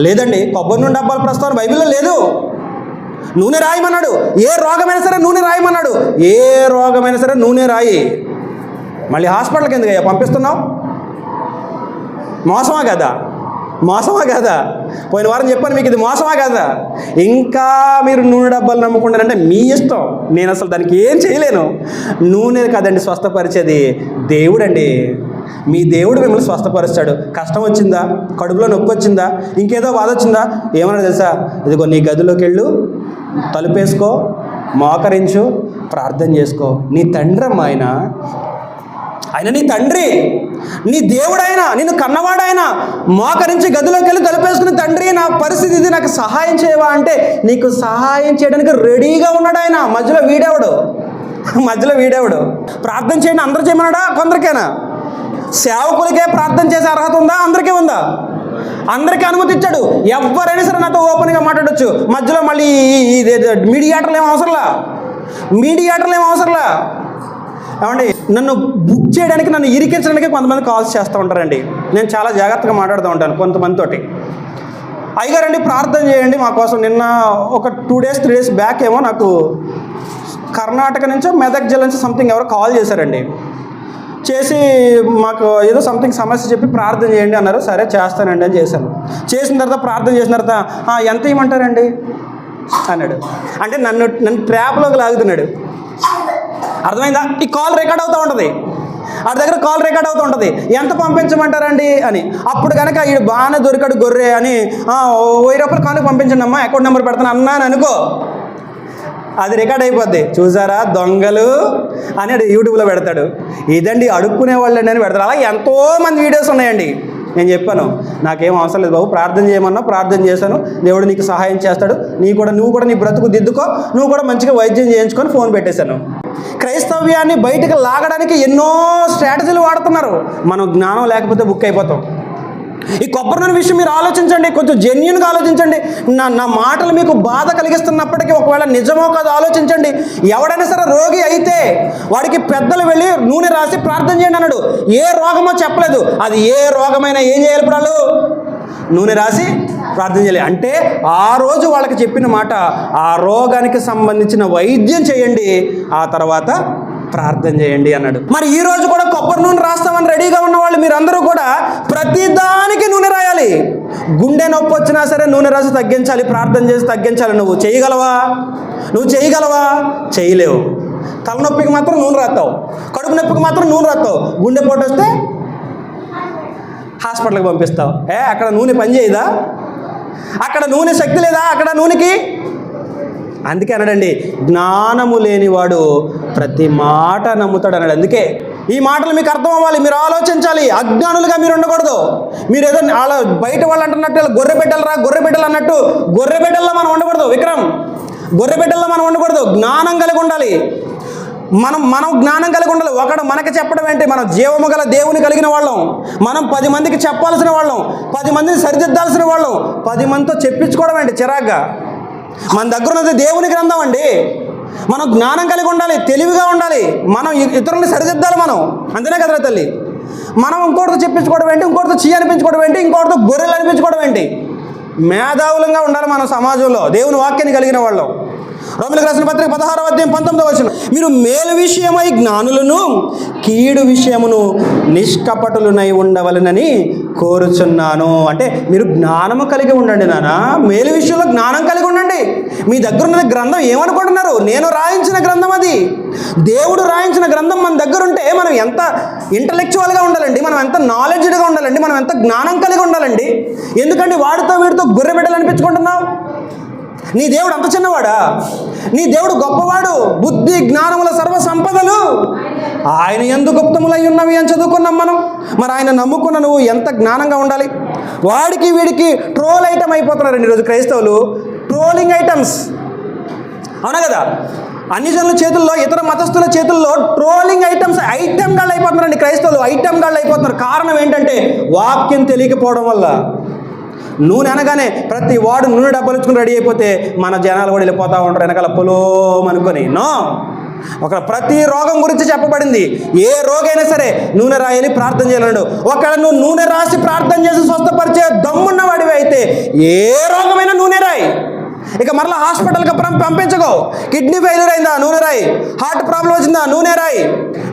లేదండి, కొబ్బరి నూనె డబ్బాల ప్రస్తావన బైబిల్లో లేదు. నూనె రాయమన్నాడు. ఏ రోగమైనా సరే నూనె రాయమన్నాడు. ఏ రోగమైనా సరే నూనె రాయి. మళ్ళీ హాస్పిటల్కి ఎందుకయ్యా పంపిస్తున్నావు? మోసమా కదా? పోయిన వారం చెప్పాను మీకు, ఇది మోసమా కదా? ఇంకా మీరు నూనె డబ్బాలు నమ్ముకుంటారంటే మీ ఇష్టం. నేను అసలు దానికి ఏం చేయలేను. నూనె కాదండి స్వస్థపరిచేది, దేవుడండి. మీ దేవుడు మిమ్మల్ని స్వస్థపరుస్తాడు. కష్టం వచ్చిందా, కడుపులో నొప్పి వచ్చిందా, ఇంకేదో బాధ వచ్చిందా, ఏమన్నా తెలుసా, ఇదిగో నీ గదిలోకి వెళ్ళు, తలుపేసుకో, మోకరించు, ప్రార్థన చేసుకో. నీ తండ్రి అమ్మ ఆయన నీ తండ్రి. నీ దేవుడైనా, నిన్ను కన్నవాడైనా మోకరించి గదిలోకి వెళ్ళి తలుపేసుకుని, తండ్రి నా పరిస్థితి ఇది, నాకు సహాయం చేయవా అంటే నీకు సహాయం చేయడానికి రెడీగా ఉన్నాడు ఆయన. మధ్యలో వీడేవాడు ప్రార్థన చేయండి అందరూ చేయమన్నాడా? కొందరికేనా? సేవకులకే ప్రార్థన చేసే అర్హత ఉందా? అందరికీ ఉందా? అందరికీ అనుమతి ఇచ్చాడు. ఎవరైనా సరే నాతో ఓపెన్గా మాట్లాడొచ్చు. మధ్యలో మళ్ళీ మీడియేటర్లు ఏం అవసరంలా. ఏమండి, నన్ను బుక్ చేయడానికి, నన్ను ఇరికించడానికి కొంతమంది కాల్స్ చేస్తూ ఉంటారండి. నేను చాలా జాగ్రత్తగా మాట్లాడుతూ ఉంటాను కొంతమందితోటి. అయ్యగారండి ప్రార్థన చేయండి మా కోసం. నిన్న ఒక 2 days 3 days బ్యాక్ ఏమో నాకు కర్ణాటక నుంచో మెదక్ జిల్లా నుంచి సంథింగ్ ఎవరో కాల్ చేశారండి. చేసి మాకు ఏదో సంథింగ్ సమస్య చెప్పి ప్రార్థన చేయండి అన్నారు. సరే చేస్తానండి అని చేశాను. చేసిన తర్వాత ప్రార్థన చేసిన తర్వాత ఎంత ఇవ్వమంటారండి అన్నాడు. అంటే నన్ను ట్రాప్లోకి లాగుతున్నాడు. అర్థమైందా? ఈ కాల్ రికార్డ్ అవుతూ ఉంటుంది, వాడి దగ్గర కాల్ రికార్డ్ అవుతూ ఉంటుంది. ఎంత పంపించమంటారండి అని. అప్పుడు కనుక వీడు బాగానే దొరికాడు గొర్రె అని 1000 రూపాయలు కానుక పంపించండి అమ్మా, అకౌంట్ నెంబర్ పెడతాను అన్నాను అనుకో, అది రికార్డ్ అయిపోద్ది. చూసారా దొంగలు అని యూట్యూబ్లో పెడతాడు. ఇదండి అడుక్కునే వాళ్ళండి అని పెడతాడు. అలా ఎంతోమంది వీడియోస్ ఉన్నాయండి. నేను చెప్పాను, నాకేం అవసరం లేదు బాబు, ప్రార్థన చేయమన్నా ప్రార్థన చేశాను, దేవుడు నీకు సహాయం చేస్తాడు, నువ్వు కూడా నీ బ్రతుకు దిద్దుకో, నువ్వు కూడా మంచిగా వైద్యం చేయించుకొని ఫోన్ పెట్టేశాను. క్రైస్తవ్యాన్ని బయటకు లాగడానికి ఎన్నో స్ట్రాటజీలు వాడుతున్నారు. మనం జ్ఞానం లేకపోతే బుక్ అయిపోతాం. ఈ కొబ్బరి నూనె విషయం మీరు ఆలోచించండి, కొంచెం జెన్యూన్గా ఆలోచించండి. నా మాటలు మీకు బాధ కలిగిస్తున్నప్పటికీ ఒకవేళ నిజమో కాదో ఆలోచించండి. ఎవడైనా సరే రోగి అయితే వాడికి పెద్దలు వెళ్ళి నూనె రాసి ప్రార్థన చేయండి అన్నాడు. ఏ రోగమో చెప్పలేదు. అది ఏ రోగమైనా ఏం చేయాలి? ఇప్పుడు వాళ్ళు నూనె రాసి ప్రార్థన చేయాలి. అంటే ఆ రోజు వాళ్ళకి చెప్పిన మాట, ఆ రోగానికి సంబంధించిన వైద్యం చేయండి, ఆ తర్వాత ప్రార్థన చేయండి అన్నాడు. మరి ఈ రోజు కూడా కొబ్బరి నూనె రాస్తామని రెడీగా ఉన్నవాళ్ళు మీరందరూ కూడా ప్రతిదానికి నూనె రాయాలి. గుండె నొప్పి వచ్చినా సరే నూనె రాసి తగ్గించాలి, ప్రార్థన చేసి తగ్గించాలి. నువ్వు చేయగలవా? చేయలేవు. తలనొప్పికి మాత్రం నూనె రాస్తావు, కడుపు నొప్పికి మాత్రం నూనె రాస్తావు, గుండె పోటు వస్తే హాస్పిటల్కి పంపిస్తావు. అక్కడ నూనె పని చేయదా? అక్కడ నూనె శక్తి లేదా? అక్కడ నూనెకి. అందుకే అన్నాడండి, జ్ఞానము లేనివాడు ప్రతి మాట నమ్ముతాడు అన్నాడు. అందుకే ఈ మాటలు మీకు అర్థం అవ్వాలి, మీరు ఆలోచించాలి. అజ్ఞానులుగా మీరు ఉండకూడదు. మీరు ఏదో అలా బయట వాళ్ళు అంటున్నట్టు గొర్రెబిడ్డలు అన్నట్టు గొర్రెబిడ్డల్లో మనం ఉండకూడదు. విక్రమ్, గొర్రెబిడ్డల్లో మనం ఉండకూడదు. జ్ఞానం కలిగి ఉండాలి. మనం జ్ఞానం కలిగి ఉండాలి. ఒకడు మనకి చెప్పడం ఏంటి? మనం జీవము గల దేవుని కలిగిన వాళ్ళం. మనం 10 మందికి చెప్పాల్సిన వాళ్ళం, 10 మందిని సరిదిద్దాల్సిన వాళ్ళం. 10 మందితో చెప్పించుకోవడం ఏంటి చిరాగ్గా? మన దగ్గర ఉన్నది దేవుని గ్రంథం అండి. మనం జ్ఞానం కలిగి ఉండాలి, తెలివిగా ఉండాలి. మనం ఇతరులని సరిదిద్దాలి. మనం అంతేనే కదరా తల్లి? మనం ఇంకోటితో చెప్పించుకోవడం ఏంటి? ఇంకోటితో అనిపించుకోవడం ఏంటి? ఇంకోటితో గొర్రెలు అనిపించుకోవడం ఏంటి? మేధావులంగా ఉండాలి మనం సమాజంలో, దేవుని వాక్యాన్ని కలిగిన వాళ్ళం. రోమీయులకు రాసిన పత్రిక 16వ అధ్యాయం 19వ వచనం, మీరు మేలు విషయమై జ్ఞానులను, కీడు విషయమును నిష్కపటులనై ఉండవలనని కోరుచున్నాను. అంటే మీరు జ్ఞానము కలిగి ఉండండి నాన్న, మేలు విషయంలో జ్ఞానం కలిగి ఉండండి. మీ దగ్గర ఉన్న గ్రంథం ఏమనుకుంటున్నారు? నేను రాయించిన గ్రంథం అది. దేవుడు రాయించిన గ్రంథం మన దగ్గర ఉంటే మనం ఎంత ఇంటలెక్చువల్గా ఉండాలండి, మనం ఎంత నాలెడ్జ్డ్గా ఉండాలండి, మనం ఎంత జ్ఞానం కలిగి ఉండాలండి. ఎందుకంటే వాడితో వీడితో గొర్రె బిడ్డలు అనిపించుకుంటున్నావు? నీ దేవుడు అంత చిన్నవాడా? నీ దేవుడు గొప్పవాడు. బుద్ధి జ్ఞానముల సర్వ సంపదలు ఆయన యందు గుప్తములై ఉన్నవి అని చదువుకున్నాం మనం. మరి ఆయన నమ్ముకున్న నువ్వు ఎంత జ్ఞానంగా ఉండాలి. వాడికి వీడికి ట్రోల్ ఐటమ్ అయిపోతున్నారండి ఈరోజు క్రైస్తవులు. ట్రోలింగ్ ఐటమ్స్, అవునా కదా? అన్ని జనుల చేతుల్లో, ఇతర మతస్థుల చేతుల్లో ట్రోలింగ్ ఐటమ్ గాళ్ళు అయిపోతున్నారండి క్రైస్తవులు. ఐటమ్ గాళ్ళు అయిపోతున్నారు. కారణం ఏంటంటే వాక్యం తెలియకపోవడం వల్ల. నూనె అనగానే ప్రతి వాడు నూనె డబ్బాలు ఇచ్చుకుని రెడీ అయిపోతే మన జనాలు కూడా వెళ్ళిపోతూ ఉంటారు వెనకాల పొలోం అనుకొని. ప్రతి రోగం గురించి చెప్పబడింది. ఏ రోగైనా సరే నూనె రాయాలి, ప్రార్థన చేయాలన్నాడు. ఒకవేళ నువ్వు నూనె రాసి ప్రార్థన చేసి స్వస్థపరిచే దమ్మున్న వాడివి అయితే ఏ రోగమైనా నూనె రాయి. ఇక మరలా హాస్పిటల్కి పంపించకో. కిడ్నీ ఫెయిల్యూర్ అయిందా? నూనె రాయి. హార్ట్ ప్రాబ్లం వచ్చిందా? నూనె రాయి.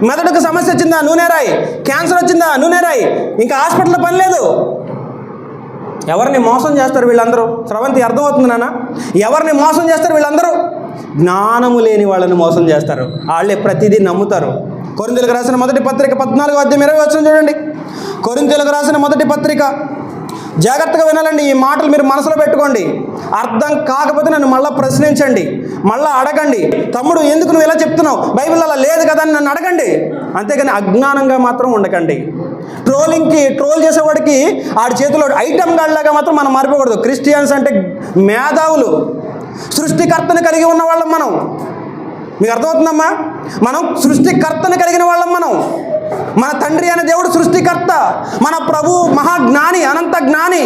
మెదడుకు సమస్య వచ్చిందా? నూనె రాయి. క్యాన్సర్ వచ్చిందా? నూనె రాయి. ఇంకా హాస్పిటల్ పని లేదు. ఎవరిని మోసం చేస్తారు వీళ్ళందరూ? స్రవంతి అర్థమవుతుంది నాన్న? ఎవరిని మోసం చేస్తారు వీళ్ళందరూ? జ్ఞానము లేని వాళ్ళని మోసం చేస్తారు. వాళ్ళే ప్రతిదీ నమ్ముతారు. కొరింథీయులకు రాసిన మొదటి పత్రిక 14వ అధ్యాయం 20వ వచనం చూడండి. కొరింథీయులకు రాసిన మొదటి పత్రిక జాగ్రత్తగా వినాలండి, ఈ మాటలు మీరు మనసులో పెట్టుకోండి. అర్థం కాకపోతే నన్ను మళ్ళీ ప్రశ్నించండి, మళ్ళీ అడగండి. తమ్ముడు ఎందుకు నువ్వు ఇలా చెప్తున్నావు, బైబిల్ అలా లేదు కదా అని నన్ను అడగండి. అంతేగాని అజ్ఞానంగా మాత్రం ఉండకండి. ట్రోల్ చేసేవాడికి ఆడి చేతిలో ఐటమ్ గాడిలాగా మాత్రం మనం మారిపోకూడదు. క్రిస్టియన్స్ అంటే మేధావులు, సృష్టికర్తను కలిగి ఉన్న వాళ్ళం మనం. మీకు అర్థమవుతుందమ్మా? మనం సృష్టికర్తను కలిగిన వాళ్ళం. మన తండ్రి అనే దేవుడు సృష్టికర్త, మన ప్రభు మహాజ్ఞాని, అనంత జ్ఞాని.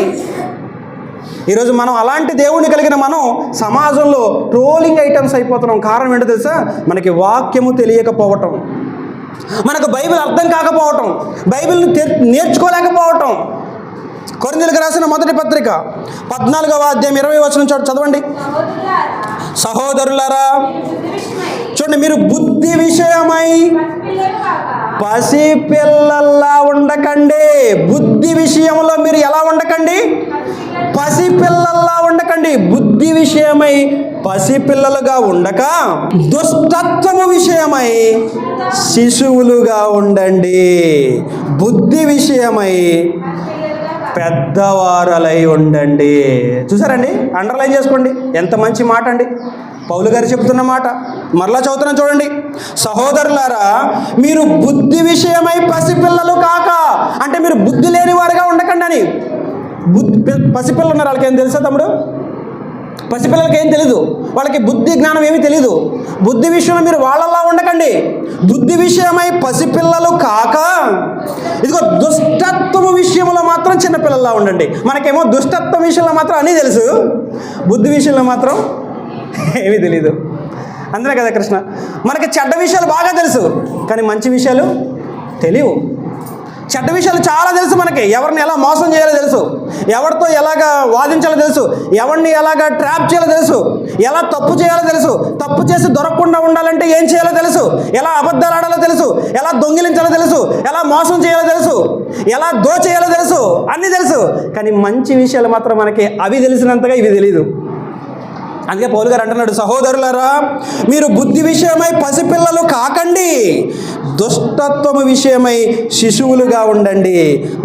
ఈరోజు మనం అలాంటి దేవుడిని కలిగిన మనం సమాజంలో ట్రోలింగ్ ఐటమ్స్ అయిపోతున్నాం. కారణం ఏంటో తెలుసా? మనకి వాక్యము తెలియకపోవటం, మనకు బైబిల్ అర్థం కాకపోవటం, బైబిల్ని నేర్చుకోలేకపోవటం. కొరింథీయులకు రాసిన మొదటి పత్రిక 14వ అధ్యాయం 20వ వచనం చదవండి. సహోదరులారా, చూడండి, మీరు బుద్ధి విషయమై పసిపిల్లల్లా ఉండకండి. బుద్ధి విషయంలో మీరు ఎలా ఉండకండి? పసిపిల్లల్లా ఉండకండి. బుద్ధి విషయమై పసిపిల్లలుగా ఉండక దుష్టత్వము విషయమై శిశువులుగా ఉండండి. బుద్ధి విషయమై పెద్దవారలై ఉండండి. చూసారండి, అండర్లైన్ చేసుకోండి. ఎంత మంచి మాట అండి, పౌలు గారు చెప్తున్న మాట. మరలా చదువుతున్నాం చూడండి. సహోదరులారా, మీరు బుద్ధి విషయమై పసిపిల్లలు కాక, అంటే మీరు బుద్ధి లేని వారుగా ఉండకండి అని. పసిపిల్లలు ఉన్నారు, వాళ్ళకి ఏం తెలుసా తమ్ముడు? పసిపిల్లలకి ఏం తెలీదు, వాళ్ళకి బుద్ధి జ్ఞానం ఏమీ తెలీదు. బుద్ధి విషయంలో మీరు వాళ్ళలా ఉండకండి. బుద్ధి విషయమై పసిపిల్లలు కాక, ఇదిగో దుష్టత్వము విషయంలో మాత్రం చిన్నపిల్లల్లా ఉండండి. మనకేమో దుష్టత్వం విషయంలో మాత్రం అన్నీ తెలుసు, బుద్ధి విషయంలో మాత్రం ఏమీ తెలీదు. అంతే కదా కృష్ణ? మనకి చెడ్డ విషయాలు బాగా తెలుసు, కానీ మంచి విషయాలు తెలియవు. చెడ్డ విషయాలు చాలా తెలుసు మనకి. ఎవరిని ఎలా మోసం చేయాలో తెలుసు, ఎవరితో ఎలాగ వాదించాలో తెలుసు, ఎవరిని ఎలాగ ట్రాప్ చేయాలో తెలుసు, ఎలా తప్పు చేయాలో తెలుసు, తప్పు చేసి దొరకకుండా ఉండాలంటే ఏం చేయాలో తెలుసు, ఎలా అబద్ధాలు ఆడాలో తెలుసు, ఎలా దొంగిలించాలో తెలుసు, ఎలా మోసం చేయాలో తెలుసు, ఎలా దోచేయాలో తెలుసు, అన్నీ తెలుసు. కానీ మంచి విషయాలు మాత్రం మనకి అవి తెలిసినంతగా ఇవి తెలీదు. అందుకే పౌలు గారు అంటున్నాడు, సహోదరులారా, మీరు బుద్ధి విషయమై పసిపిల్లలు కాకండి, దుష్టత్వము విషయమై శిశువులుగా ఉండండి.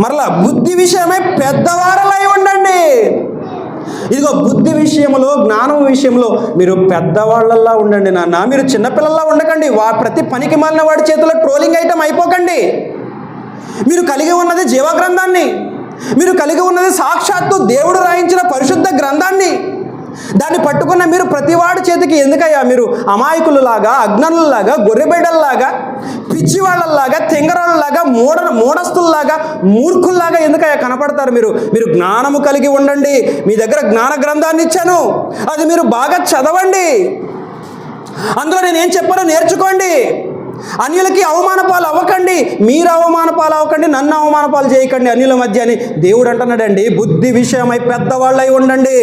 మరలా బుద్ధి విషయమై పెద్దవారలై ఉండండి. ఇదిగో బుద్ధి విషయంలో, జ్ఞానం విషయంలో మీరు పెద్దవాళ్ళల్లా ఉండండి నాన్న. మీరు చిన్నపిల్లల్లా ఉండకండి. ప్రతి పనికి మాలిన వాడి చేతిలో ట్రోలింగ్ ఐటమ్ అయిపోకండి. మీరు కలిగి ఉన్నది జీవగ్రంథాన్ని, మీరు కలిగి ఉన్నది సాక్షాత్తు దేవుడు రాయించిన పరిశుద్ధ గ్రంథాన్ని. దాన్ని పట్టుకున్న మీరు ప్రతివాడి చేతికి ఎందుకయ్యా మీరు అమాయకులలాగా, అజ్ఞానులలాగా, గొర్రెబిడ్డల్లాగా, పిచ్చివాళ్ళలాగా, తెంగరాళ్ళలాగా, మూఢస్తుల్లాగా, మూర్ఖుల్లాగా ఎందుకయ్యా కనపడతారు? మీరు జ్ఞానము కలిగి ఉండండి. మీ దగ్గర జ్ఞాన గ్రంథాన్ని ఇచ్చాను, అది మీరు బాగా చదవండి. అందులో నేనేం చెప్పానో నేర్చుకోండి. అన్యులకి అవమాన పాలు అవ్వకండి, మీరు అవమాన పాలు అవ్వకండి, నన్ను అవమాన పాలు చేయకండి అన్యుల మధ్య అని దేవుడు అంటున్నాడండి. బుద్ధి విషయమై పెద్దవాళ్ళై ఉండండి.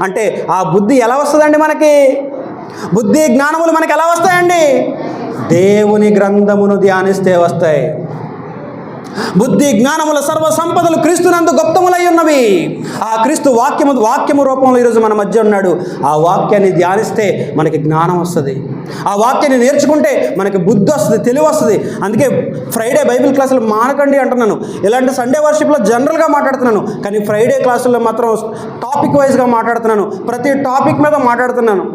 అంటే ఆ బుద్ధి ఎలా వస్తుందండి మనకి? బుద్ధి జ్ఞానములు మనకి ఎలా వస్తాయండి? దేవుని గ్రంథమును ధ్యానిస్తే వస్తాయి. బుద్ధి జ్ఞానముల సర్వ సంపదలు క్రీస్తునందు గుప్తములై ఉన్నవి. ఆ క్రీస్తు వాక్యము రూపంలో ఈరోజు మన మధ్య ఉన్నాడు. ఆ వాక్యాన్ని ధ్యానిస్తే మనకి జ్ఞానం వస్తుంది. ఆ వాక్యాన్ని నేర్చుకుంటే మనకి బుద్ధి వస్తుంది, తెలివి వస్తుంది. అందుకే ఫ్రైడే బైబిల్ క్లాసులు మానకండి అంటున్నాను. ఇలాంటి సండే వర్షిప్లో జనరల్గా మాట్లాడుతున్నాను, కానీ ఫ్రైడే క్లాసుల్లో మాత్రం టాపిక్ వైజ్గా మాట్లాడుతున్నాను. ప్రతి టాపిక్ మీద మాట్లాడుతున్నాను.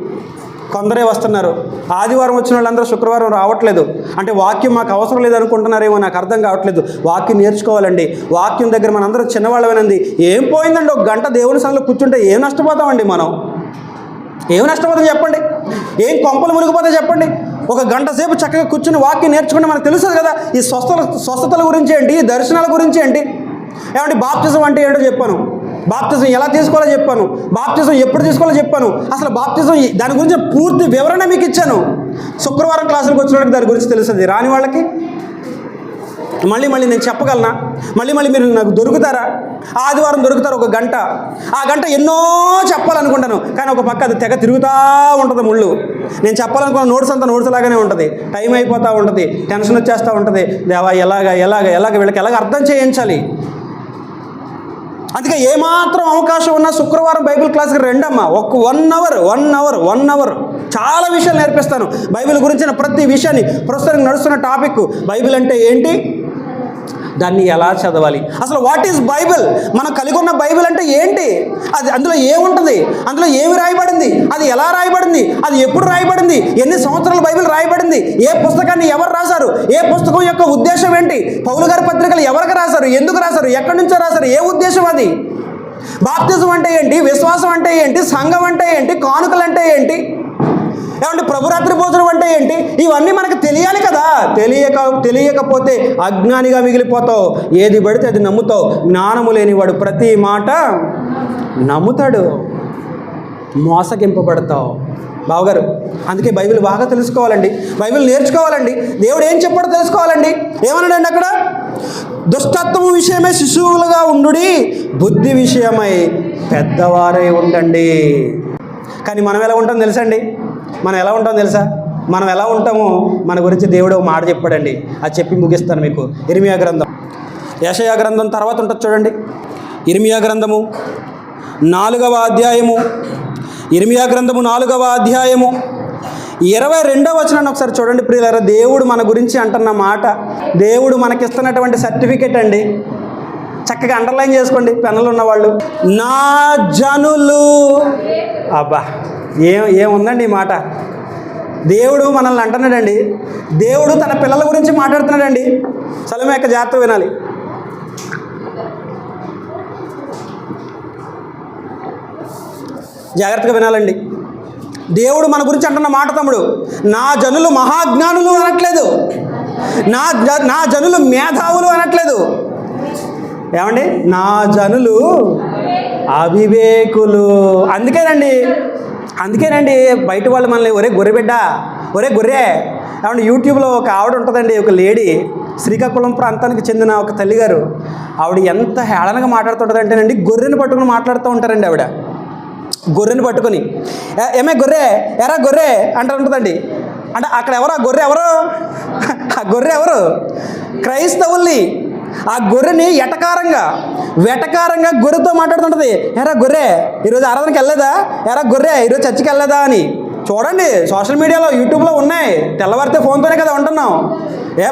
కొందరే వస్తున్నారు, ఆదివారం వచ్చిన వాళ్ళందరూ శుక్రవారం రావట్లేదు. అంటే వాక్యం మాకు అవసరం లేదనుకుంటున్నారేమో, నాకు అర్థం కావట్లేదు. వాక్యం నేర్చుకోవాలండి. వాక్యం దగ్గర మనందరూ చిన్నవాళ్ళమేనండి. ఏం పోయిందండి, ఒక గంట దేవుని సన్నిధిలో కూర్చుంటే ఏం నష్టపోతామండి? మనం ఏం నష్టపోతాం చెప్పండి? ఏం కొంపలు మునిగిపోతే చెప్పండి? ఒక గంట సేపు చక్కగా కూర్చుని వాక్యం నేర్చుకుంటే మనకు తెలుస్తుంది కదా. ఈ స్వస్థతల గురించి ఏంటి, ఈ దర్శనాల గురించి ఏంటి, ఏమంటే బాప్తిజం అంటే ఏంటో చెప్పాను, బాప్తిజం ఎలా తీసుకోవాలో చెప్పాను, బాప్తిజం ఎప్పుడు తీసుకోవాలో చెప్పాను, అసలు బాప్తిజం దాని గురించి పూర్తి వివరణ మీకు ఇచ్చాను. శుక్రవారం క్లాసులకు వచ్చిన వాళ్ళకి దాని గురించి తెలుస్తుంది, రాని వాళ్ళకి మళ్ళీ నేను చెప్పగలనా? మళ్ళీ మీరు నాకు దొరుకుతారా? ఆదివారం దొరుకుతారు ఒక గంట. ఆ గంట ఎన్నో చెప్పాలనుకుంటాను, కానీ ఒక పక్క అది తెగ తిరుగుతూ ఉంటుంది ముళ్ళు. నేను చెప్పాలనుకున్న నోట్స్ అంతా నోట్స్ లాగానే ఉంటుంది, టైం అయిపోతూ ఉంటుంది, టెన్షన్ వచ్చేస్తూ ఉంటుంది. దేవా ఎలాగ వీళ్ళకి ఎలాగ అర్థం చేయించాలి? అందుకే ఏమాత్రం అవకాశం ఉన్నా శుక్రవారం బైబిల్ క్లాస్కి రెండమ్మా. ఒక 1 అవర్ చాలా విషయాలు నేర్పిస్తాను. బైబిల్ గురించిన ప్రతి విషయాన్ని, ప్రస్తుతం నడుస్తున్న టాపిక్ బైబిల్ అంటే ఏంటి, దాన్ని ఎలా చదవాలి, అసలు వాట్ ఈజ్ బైబిల్, మనం కలిగి ఉన్న బైబిల్ అంటే ఏంటి, అది అందులో ఏముంటుంది, అందులో ఏమి రాయబడింది, అది ఎలా రాయబడింది, అది ఎప్పుడు రాయబడింది, ఎన్ని సంవత్సరాల బైబిల్ రాయబడింది, ఏ పుస్తకాన్ని ఎవరు రాశారు, ఏ పుస్తకం యొక్క ఉద్దేశం ఏంటి, పౌలు గారి పత్రికలు ఎవరికి రాశారు, ఎందుకు రాశారు, ఎక్కడి నుంచో రాశారు, ఏ ఉద్దేశం అది, బాప్తిజం అంటే ఏంటి, విశ్వాసం అంటే ఏంటి, సంఘం అంటే ఏంటి, కానుకలు అంటే ఏంటి, ఏమంటే ప్రభురాత్రి భోజనం అంటే ఏంటి, ఇవన్నీ మనకు తెలియాలి కదా. తెలియకపోతే అజ్ఞానిగా మిగిలిపోతావు, ఏది పడితే అది నమ్ముతావు. జ్ఞానము లేనివాడు ప్రతి మాట నమ్ముతాడు, మోసగింపబడతావు. బావగారు, అందుకే బైబిల్ బాగా తెలుసుకోవాలండి, బైబిల్ నేర్చుకోవాలండి. దేవుడు ఏం చెప్పాడో తెలుసుకోవాలండి. ఏమన్నాడండి అక్కడ, దుష్టత్వము విషయమై శిశువులుగా ఉండుడి, బుద్ధి విషయమై పెద్దవారై ఉండండి. కానీ మనం ఎలా ఉంటాం తెలుసండి, మనం ఎలా ఉంటాం తెలుసా, మనం ఎలా ఉంటామో మన గురించి దేవుడు ఒక మాట చెప్పాడండి. అది చెప్పి ముగిస్తాను మీకు. ఇర్మియా గ్రంథం, యెషయా గ్రంథం తర్వాత ఉంటుంది చూడండి. ఇర్మియా గ్రంథము 4వ అధ్యాయము, ఇర్మియా గ్రంథము 4వ అధ్యాయము 22వ వచనాన్ని ఒకసారి చూడండి ప్రియులారా. దేవుడు మన గురించి అంటున్న మాట, దేవుడు మనకిస్తున్నటువంటి సర్టిఫికెట్ అండి. చక్కగా అండర్లైన్ చేసుకోండి పెన్నులు ఉన్నవాళ్ళు. నా జనులు, అబ్బా ఏముందండి ఈ మాట. దేవుడు మనల్ని అంటున్నాడండి, దేవుడు తన పిల్లల గురించి మాట్లాడుతున్నాడండి. సలమే యొక్క జాగ్రత్త వినాలి. జాగ్రత్తగా వినాలండి. దేవుడు మన గురించి అంటున్న మాట తమ్ముడు, నా జనులు మహాజ్ఞానులు అనట్లేదు, నా జనులు మేధావులు అనట్లేదు. ఏమండి, నా జనులు అవివేకులు. అందుకేనండి బయట వాళ్ళు మనల్ని ఒరే గొర్రెబిడ్డ, ఒరే గొర్రె. ఏమంటే యూట్యూబ్లో ఒక ఆవిడ ఉంటుందండి, ఒక లేడీ, శ్రీకాకుళం ప్రాంతానికి చెందిన ఒక తల్లిగారు. ఆవిడ ఎంత హేళనగా మాట్లాడుతుంటుందంటేనండి, గొర్రెని పట్టుకుని మాట్లాడుతూ ఉంటారండి. ఆవిడ గొర్రెని పట్టుకొని, ఏమే గొర్రె, ఎరా గొర్రె అంటూ ఉంటుందండి. అంటే అక్కడ ఎవరు, ఆ గొర్రె ఎవరు, ఆ గొర్రె ఎవరు, క్రైస్తవుల్ని. ఆ గొర్రెని వెటకారంగా గొర్రెతో మాట్లాడుతుంటుంది. ఎరా గొర్రె, ఈరోజు ఆరాధనకి వెళ్ళలేదా, ఎరా గొర్రె ఈరోజు చర్చికి వెళ్ళలేదా అని. చూడండి, సోషల్ మీడియాలో యూట్యూబ్లో ఉన్నాయి. తెల్లవారితే ఫోన్తోనే కదా ఉంటున్నాం.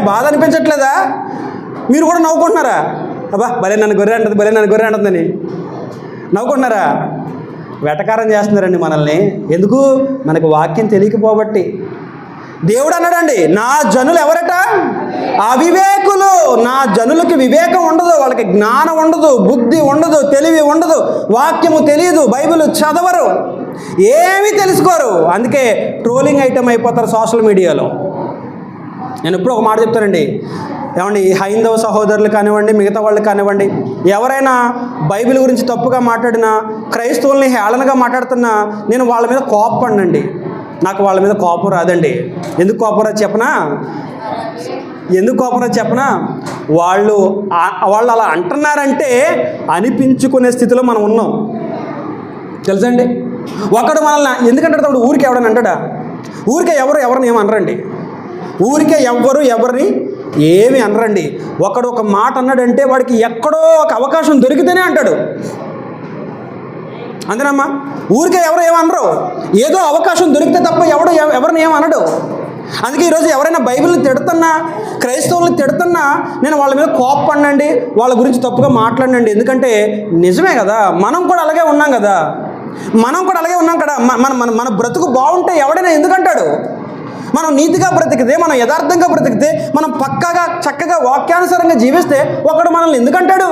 బాధ అనిపించట్లేదా? మీరు కూడా నవ్వుకుంటున్నారా, అబ్బా భలే నన్ను గొర్రె అంటుందని నవ్వుకుంటున్నారా? వెటకారం చేస్తున్నారండి మనల్ని. ఎందుకు? మనకు వాక్యం తెలియకపోబట్టి. దేవుడు అన్నాడండి, నా జనులు ఎవరట, అవివేకులు. నా జనులకి వివేకం ఉండదు, వాళ్ళకి జ్ఞానం ఉండదు, బుద్ధి ఉండదు, తెలివి ఉండదు, వాక్యము తెలియదు, బైబిల్ చదవరు, ఏమీ తెలుసుకోరు. అందుకే ట్రోలింగ్ ఐటమ్ అయిపోతారు సోషల్ మీడియాలో. నేను ఎప్పుడు ఒక మాట చెప్తానండి, ఏమండి, హైందవ సహోదరులు కానివ్వండి, మిగతా వాళ్ళు కానివ్వండి, ఎవరైనా బైబిల్ గురించి తప్పుగా మాట్లాడినా, క్రైస్తవుల్ని హేళనగా మాట్లాడుతున్నా, నేను వాళ్ళ మీద కోపపడినండి. నాకు వాళ్ళ మీద కోపం రాదండి. ఎందుకు కోపం రాదు చెప్పనా? వాళ్ళు అలా అంటున్నారంటే అనిపించుకునే స్థితిలో మనం ఉన్నాం, తెలుసండి. ఒకడు మనల్ని ఎందుకంటాడు తమ్ముడు, ఊరికే ఎవడని అంటాడా? ఊరికే ఎవరిని ఏమి అనరండి, ఊరికే ఎవరిని ఏమి అనరండి. ఒకడు ఒక మాట అన్నాడంటే వాడికి ఎక్కడో ఒక అవకాశం దొరికితేనే అంటాడు. అంతేనమ్మా, ఊరికే ఎవరు ఏమనరు, ఏదో అవకాశం దొరికితే తప్ప ఎవరిని ఏమనడు. అందుకే ఈరోజు ఎవరైనా బైబిల్ని తిడుతున్నా, క్రైస్తవుల్ని తిడుతున్నా, నేను వాళ్ళ మీద కోప్పడినండి, వాళ్ళ గురించి తప్పుగా మాట్లాడినండి. ఎందుకంటే నిజమే కదా, మనం కూడా అలాగే ఉన్నాం కదా. మన బ్రతుకు బాగుంటే ఎవడైనా ఎందుకంటాడు? మనం నీతిగా బ్రతికితే, మనం యథార్థంగా బ్రతికితే, మనం పక్కాగా చక్కగా వాక్యానుసారంగా జీవిస్తే ఒకడు మనల్ని ఎందుకంటాడు?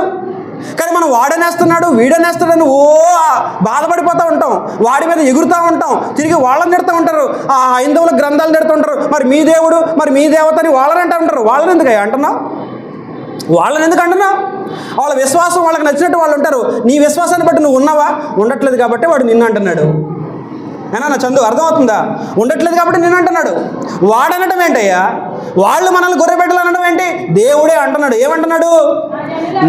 కానీ మనం వాడనేస్తున్నాడు, వీడనేస్తున్నాడని బాధపడిపోతూ ఉంటాం, వాడి మీద ఎగురుతూ ఉంటాం, తిరిగి వాళ్ళని తిడుతూ ఉంటారు. ఆ హైందవుల గ్రంథాలు తిడుతూ ఉంటారు. మరి మీ దేవుడు, మరి మీ దేవత అని వాళ్ళని అంటూ ఉంటారు. వాళ్ళని ఎందుకు అంటున్నావు? వాళ్ళ విశ్వాసం వాళ్ళకి నచ్చినట్టు వాళ్ళు ఉంటారు. నీ విశ్వాసాన్ని బట్టి నువ్వు ఉన్నావా? ఉండట్లేదు కాబట్టి వాడు నిన్ను అంటున్నాడు. ఏనా చందు, అర్థమవుతుందా? ఉండట్లేదు కాబట్టి నేను అంటున్నాడు. వాడనటం ఏంటయ్యా? వాళ్ళు మనల్ని గొర్రెబిడ్డలు అనడం ఏంటి? దేవుడే అంటున్నాడు. ఏమంటున్నాడు?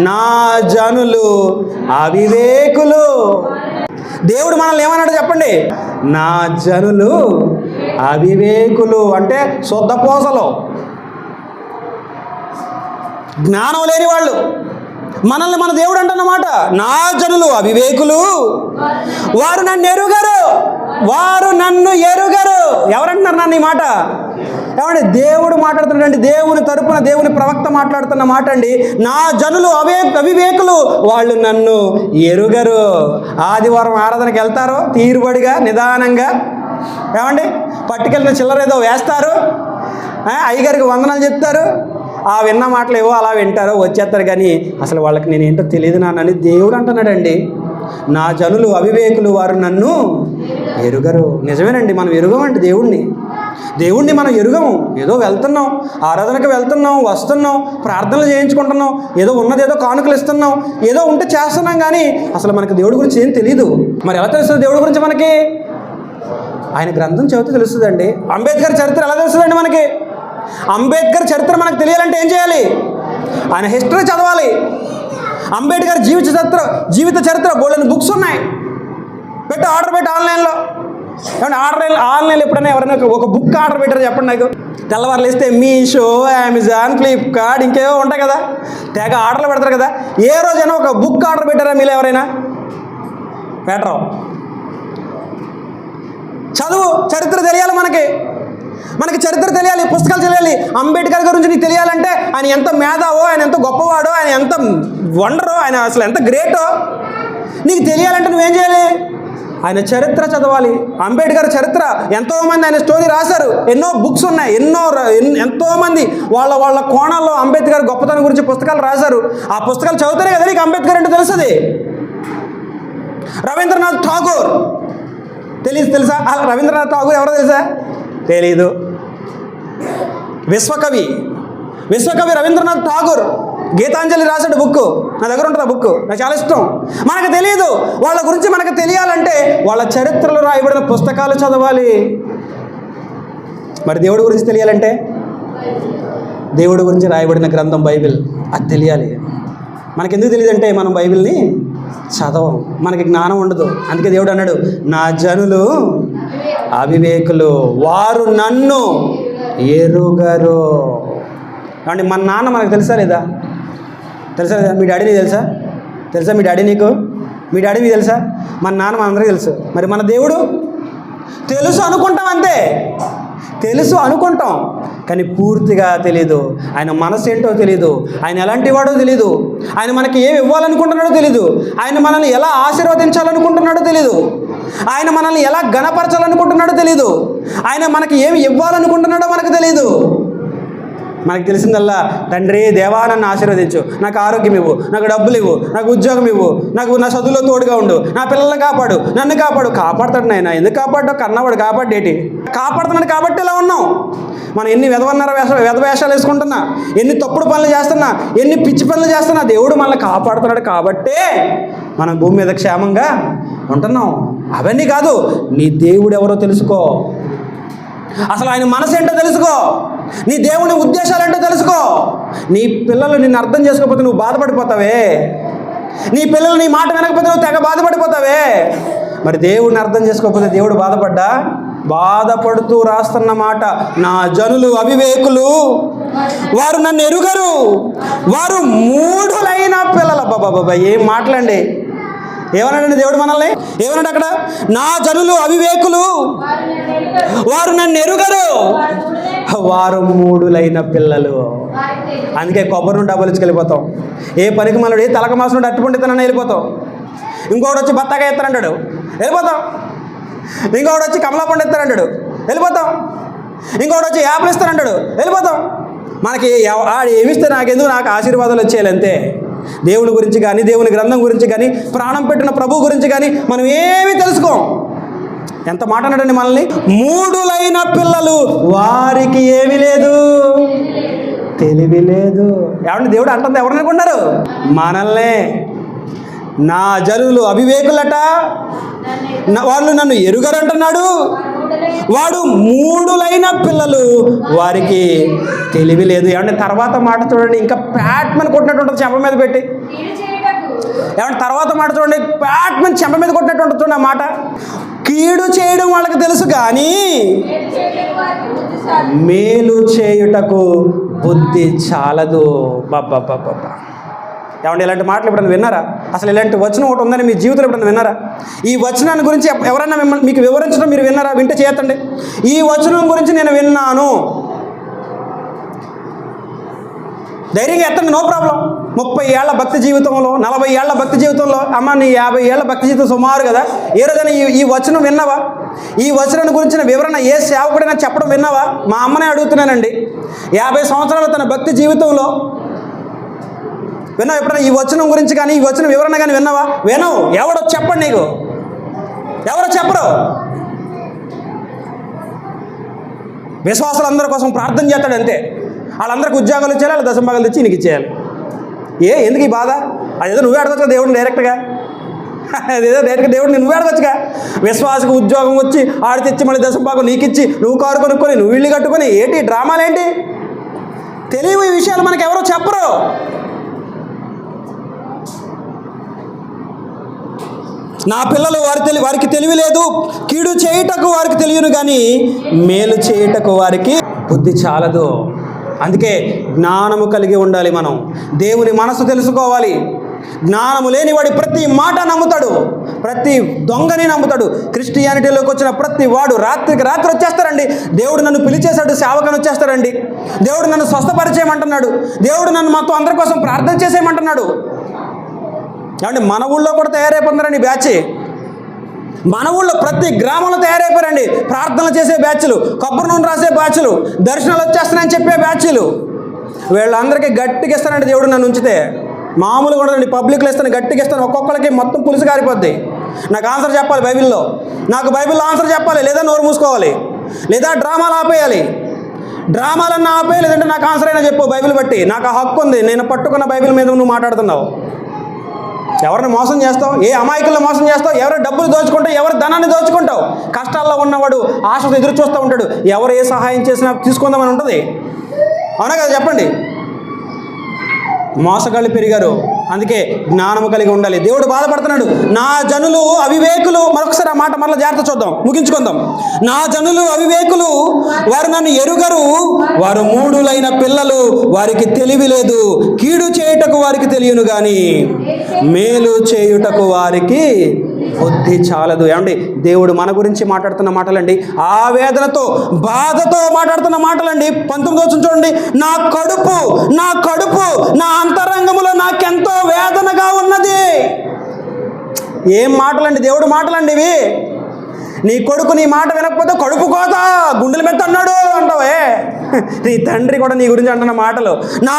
నా జనులు అవివేకులు. దేవుడు మనల్ని ఏమన్నాడు చెప్పండి? నా జనులు అవివేకులు అంటే శుద్ధపోసలు, జ్ఞానం లేని వాళ్ళు. మనల్ని మన దేవుడు అంటున్నమాట, నా జనులు అవివేకులు, వారు నన్ను ఎరుగరు. ఎవరంటున్నారు నన్ను ఈ మాట? ఏమండి దేవుడు మాట్లాడుతున్నాడండి, దేవుని తరపున దేవుని ప్రవక్త మాట్లాడుతున్న మాట అండి. నా జనులు అవివేకులు, వాళ్ళు నన్ను ఎరుగరు. ఆదివారం ఆరాధనకి వెళ్తారు తీరుబడిగా నిదానంగా, ఏమండి పట్టుకెళ్ళిన చిల్లర ఏదో వేస్తారు, అయ్యగారికి వందనాలు చెప్తారు, ఆ విన్న మాటలు ఏవో అలా వింటారో వచ్చేస్తారు, కానీ అసలు వాళ్ళకి నేనేంటో తెలియదు నాన్నని దేవుడు అంటున్నాడండి. నా జనులు అవివేకులు, వారు నన్ను ఎరుగరు. నిజమేనండి, మనం ఎరుగమండి దేవుణ్ణి మనం ఎరుగము. ఏదో వెళ్తున్నాం, ఆరాధనకు వెళ్తున్నాం, వస్తున్నాం, ప్రార్థనలు చేయించుకుంటున్నాం, ఏదో ఉన్నదేదో కానుకలు ఇస్తున్నాం, ఏదో ఉంటే చేస్తున్నాం, కానీ అసలు మనకి దేవుడి గురించి ఏం తెలియదు. మరి ఎలా తెలుస్తుంది దేవుడి గురించి మనకి? ఆయన గ్రంథం చదివితే తెలుస్తుందండి. అంబేద్కర్ చరిత్ర ఎలా తెలుస్తుందండి మనకి? అంబేద్కర్ చరిత్ర మనకు తెలియాలంటే ఏం చేయాలి? ఆయన హిస్టరీ చదవాలి. అంబేద్కర్ జీవిత చరిత్ర బోల్డెన్ బుక్స్ ఉన్నాయి. ఆర్డర్ పెట్టి ఆన్లైన్లో. ఏమంటే ఆన్లైన్లో ఎప్పుడైనా ఎవరైనా ఒక బుక్ ఆర్డర్ పెట్టారు చెప్పండి నాకు? తెల్లవారులు వేస్తే మీషో, అమెజాన్, ఫ్లిప్కార్ట్ ఇంకేవో ఉంటాయి కదా, తెగ ఆర్డర్లు పెడతారు కదా. ఏ రోజైనా ఒక బుక్ ఆర్డర్ పెట్టారా మీలో ఎవరైనా? పెట్టరు. చదువు, చరిత్ర తెలియాలి మనకి చరిత్ర తెలియాలి, పుస్తకాలు తెలియాలి. అంబేద్కర్ గురించి నీకు తెలియాలంటే ఆయన ఎంత మేధావో, ఆయన ఎంత గొప్పవాడో, ఆయన ఎంత వండరో, ఆయన అసలు ఎంత గ్రేటో నీకు తెలియాలంటే నువ్వేం చేయాలి? ఆయన చరిత్ర చదవాలి. అంబేద్కర్ చరిత్ర ఎంతోమంది ఆయన స్టోరీ రాశారు, ఎన్నో బుక్స్ ఉన్నాయి, ఎంతోమంది వాళ్ళ కోణాల్లో అంబేద్కర్ గొప్పతనం గురించి పుస్తకాలు రాశారు. ఆ పుస్తకాలు చదివితేనే కదా నీకు అంబేద్కర్ అంటే తెలుస్తుంది. రవీంద్రనాథ్ ఠాగూర్ తెలుసా? రవీంద్రనాథ్ ఠాగూర్ ఎవరో తెలుసా? తెలీదు. విశ్వకవి రవీంద్రనాథ్ ఠాగూర్ గీతాంజలి రాశాడు బుక్. నా దగ్గర ఉంటుంది ఆ బుక్, నాకు చాలా ఇష్టం. మనకు తెలియదు, వాళ్ళ గురించి మనకు తెలియాలంటే వాళ్ళ చరిత్రలో రాయబడిన పుస్తకాలు చదవాలి. మరి దేవుడి గురించి తెలియాలంటే దేవుడి గురించి రాయబడిన గ్రంథం బైబిల్, అది తెలియాలి. మనకెందుకు తెలియదంటే మనం బైబిల్ని చదవం, మనకి జ్ఞానం ఉండదు. అందుకే దేవుడు అన్నాడు, నా జనులు అవివేకులు, వారు నన్ను ఎరుగరు. అంటే మన నాన్న మనకు తెలుసా లేదా? మీ డాడీ నీకు తెలుసా? మీ డాడీ నీకు, మీ డాడీ మీకు తెలుసా? మన నాన్న మనందరికీ తెలుసు. మరి మన దేవుడు తెలుసు అనుకుంటాం, అంతే, తెలుసు అనుకుంటాం, కానీ పూర్తిగా తెలీదు. ఆయన మనసు ఏంటో తెలీదు, ఆయన ఎలాంటి వాడో తెలీదు, ఆయన మనకి ఏమి ఇవ్వాలనుకుంటున్నాడో తెలీదు, ఆయన మనల్ని ఎలా ఆశీర్వదించాలనుకుంటున్నాడో తెలీదు, ఆయన మనల్ని ఎలా ఘనపరచాలనుకుంటున్నాడో తెలీదు, ఆయన మనకి ఏమి ఇవ్వాలనుకుంటున్నాడో మనకు తెలీదు. మనకు తెలిసిందల్లా, తండ్రి దేవా నన్ను ఆశీర్వదించు, నాకు ఆరోగ్యం ఇవ్వు, నాకు డబ్బులు ఇవ్వు, నాకు ఉద్యోగం ఇవ్వు, నాకు నా చదువులో తోడుగా ఉండు, నా పిల్లల్ని కాపాడు, నన్ను కాపాడుతాడు నాయన. ఎందుకు కాపాడు? కన్నవాడు కాపాడేటి కాపాడుతున్నాడు కాబట్టి ఇలా ఉన్నాం. మనం ఎన్ని వెధవేషాలు వేసుకుంటున్నా, ఎన్ని తప్పుడు పనులు చేస్తున్నా, ఎన్ని పిచ్చి పనులు చేస్తున్నా, దేవుడు మనల్ని కాపాడుతున్నాడు కాబట్టే మనం భూమి మీద క్షేమంగా ఉంటున్నాం. అవన్నీ కాదు, నీ దేవుడు ఎవరో తెలుసుకో, అసలు ఆయన మనసు ఏంటో తెలుసుకో, నీ దేవుని ఉద్దేశాలు ఏంటో తెలుసుకో. నీ పిల్లలు నిన్ను అర్థం చేసుకోకపోతే నువ్వు బాధపడిపోతావే, నీ పిల్లలు నీ మాట వినకపోతే నువ్వు తెగ బాధపడిపోతావే. మరి దేవుడిని అర్థం చేసుకోకపోతే దేవుడు బాధపడుతూ రాస్తున్న మాట, నా జనులు అవివేకులు, వారు నన్ను ఎరుగరు, వారు మూఢులైన పిల్లలు. బాబా ఏం మాటలండి! ఏమన్నాడండి దేవుడు మనల్ని? ఏమన్నాడు అక్కడ? నా జనులు అవివేకులు, వారు నన్ను ఎరుగరు, వారు మూఢులైన పిల్లలు. అందుకే కొబ్బరి నుండి డబ్బులు ఇచ్చుకెళ్ళిపోతాం. ఏ పనికి మనడు తలక మాసం నుండి అట్టుకుంటున్నాను వెళ్ళిపోతాం. ఇంకోటి వచ్చి బత్తాగా ఎత్తానంటాడు, వెళ్ళిపోతాం. ఇంకోటి వచ్చి కమలా పండు ఎత్తానంటాడు, వెళ్ళిపోతాం. ఇంకోటి వచ్చి యాపిల్ ఇస్తానంటాడు, వెళ్ళిపోతాం. మనకి ఏమిస్తే నాకెందుకు, నాకు ఆశీర్వాదాలు వచ్చేయాలి అంతే. దేవుని గురించి కానీ, దేవుని గ్రంథం గురించి కానీ, ప్రాణం పెట్టిన ప్రభు గురించి కానీ మనం ఏమీ తెలుసుకోం. ఎంత మాట అన్నాడండి మనల్ని? మూఢులైన పిల్లలు, వారికి ఏమీ లేదు, తెలివి లేదు. ఏమంటే దేవుడు అంటుంది ఎవరిని అనుకున్నారు? మనల్నే. నా జనులు అవివేకులట, వాళ్ళు నన్ను ఎరుగరంటున్నాడు, వాడు మూఢులైన పిల్లలు, వారికి తెలివి లేదు. ఏమంటే తర్వాత మాట చూడండి, ఇంకా ప్యాట్మని కొట్టినట్టు ఉంటుంది చెంప మీద పెట్టి. ఏమంటే తర్వాత మాట చూడండి, ప్యాట్మని చెంప మీద కొట్టినట్టు ఉంటుంది చూడండి ఆ మాట. కీడు చేయడం వాళ్ళకి తెలుసు కానీ మేలు చేయుటకు బుద్ధి చాలదు. బాబా ఏమంటే ఇలాంటి మాటలు ఎప్పుడైనా విన్నారా? అసలు ఇలాంటి వచనం ఒకటి ఉందని మీ జీవితంలో ఎప్పుడైనా విన్నారా? ఈ వచనాన్ని గురించి ఎవరైనా మీకు వివరించడం మీరు విన్నారా? వింటే చేయతండి. ఈ వచనం గురించి నేను విన్నాను, ధైర్యంగా ఎత్తండి, నో ప్రాబ్లం. 30 ఏళ్ల భక్తి జీవితంలో, 40 ఏళ్ల భక్తి జీవితంలో, అమ్మ నీ 50 ఏళ్ల భక్తి జీవితం సుమారు కదా, ఏ రోజైనా ఈ వచనం విన్నావా? ఈ వచనం గురించిన వివరణ ఏ సేవకుడైనా చెప్పడం విన్నావా? మా అమ్మనే అడుగుతున్నానండి. 50 సంవత్సరాలు తన భక్తి జీవితంలో విన్నావు ఎప్పుడైనా ఈ వచనం గురించి కానీ, ఈ వచనం వివరణ కానీ విన్నావా? వినవు. ఎవడో చెప్పండి, నీకు ఎవరో చెప్పరు. విశ్వాసాలందరి కోసం ప్రార్థన చేస్తాడు అంతే. వాళ్ళందరికీ ఉద్యోగాలు ఇచ్చేయాలి, వాళ్ళ దశంభాగాలు తెచ్చి నీకు ఇచ్చేయాలి. ఎందుకు ఈ బాధ? అదేదో నువ్వే అడగొచ్చుగా దేవుడిని డైరెక్ట్గా. అదేదో డైరెక్ట్గా దేవుడిని నువ్వే అడగొచ్చుగా. విశ్వాసకు ఉద్యోగం వచ్చి ఆడి తెచ్చి మళ్ళీ దశంభాగం నీకు ఇచ్చి, నువ్వు కారు కొనుక్కొని, నువ్వు ఇల్లు కట్టుకొని, ఏంటి డ్రామాలేంటి? తెలియవు ఈ విషయాలు మనకు ఎవరో చెప్పరు. నా పిల్లలు వారికి తెలివి లేదు, కీడు చేయుటకు వారికి తెలియను కానీ మేలు చేయుటకు వారికి బుద్ధి చాలదు. అందుకే జ్ఞానము కలిగి ఉండాలి. మనం దేవుని మనసు తెలుసుకోవాలి. జ్ఞానము లేనివాడి ప్రతి మాట నమ్ముతాడు, ప్రతి దొంగని నమ్ముతాడు. క్రిస్టియానిటీలోకి వచ్చిన ప్రతి వాడు రాత్రికి రాత్రి వచ్చేస్తారండి. దేవుడు నన్ను పిలిచేశాడు, సేవకని వచ్చేస్తారండి. దేవుడు నన్ను స్వస్థపరిచేయమంటున్నాడు, దేవుడు నన్ను మొత్తం అందరి కోసం ప్రార్థన చేసేయమంటున్నాడు. అంటే మన ఊళ్ళో కూడా తయారైపోతున్నారండి బ్యాచ్. మన ఊళ్ళో ప్రతి గ్రామంలో తయారైపోయారండి ప్రార్థనలు చేసే బ్యాచ్లు, కొబ్బరి నూనె రాసే బ్యాచ్లు, దర్శనాలు వచ్చేస్తున్నాయని చెప్పే బ్యాచ్లు. వీళ్ళందరికీ గట్టిగా ఇస్తానండి దేవుడు నన్ను ఉంచితే. మామూలుగా ఉండదండి, పబ్లిక్లో ఇస్తాను, గట్టిగా ఇస్తాను. ఒక్కొక్కరికి మొత్తం పులుసు కారిపోద్ది. నాకు ఆన్సర్ చెప్పాలి బైబిల్లో, నాకు బైబిల్లో ఆన్సర్ చెప్పాలి, లేదా నోరు మూసుకోవాలి, లేదా డ్రామాలు ఆపేయాలి. డ్రామాలన్నా ఆపే, లేదంటే నాకు ఆన్సర్ అయినా చెప్పు బైబిల్ బట్టి. నాకు ఆ హక్కు ఉంది. నేను పట్టుకున్న బైబిల్ మీద నువ్వు మాట్లాడుతున్నావు. ఎవరిని మోసం చేస్తావు? ఏ అమాయకులను మోసం చేస్తావు? ఎవరి డబ్బులు దోచుకుంటావు? ఎవరి ధనాన్ని దోచుకుంటావు? కష్టాల్లో ఉన్నవాడు ఆశతో ఎదురు చూస్తూ ఉంటాడు. ఎవరు ఏ సహాయం చేసినా తీసుకుందామని ఉంటుంది. అవునా కదా చెప్పండి? మోసగాళ్ళు పెరిగారు. అందుకే జ్ఞానము కలిగి ఉండాలి. దేవుడు బాధపడుతున్నాడు, నా జనులు అవివేకులు. మరొకసారి ఆ మాట మరలా జాగ్రత్త చూద్దాం, ముగించుకుందాం. నా జనులు అవివేకులు, వారు నన్ను ఎరుగరు, వారు మూఢులైన పిల్లలు, వారికి తెలివి లేదు. కీడు చేయుటకు వారికి తెలియను కానీ మేలు చేయుటకు వారికి బుద్ధి చాలదు. ఏమండి, దేవుడు మన గురించి మాట్లాడుతున్న మాటలండి, ఆవేదనతో బాధతో మాట్లాడుతున్న మాటలండి. 19వ వచనం చూడండి. నా కడుపు నా అంతరంగములో నాకెంతో వేదనగా ఉన్నది. ఏం మాటలండి, దేవుడు మాటలండి ఇవి. నీ కొడుకు నీ మాట వినకపోతే కడుపు కోత, గుండెల మీద అన్నాడు అంటావే. నీ తండ్రి కూడా నీ గురించి అంటున్న మాటలు. నా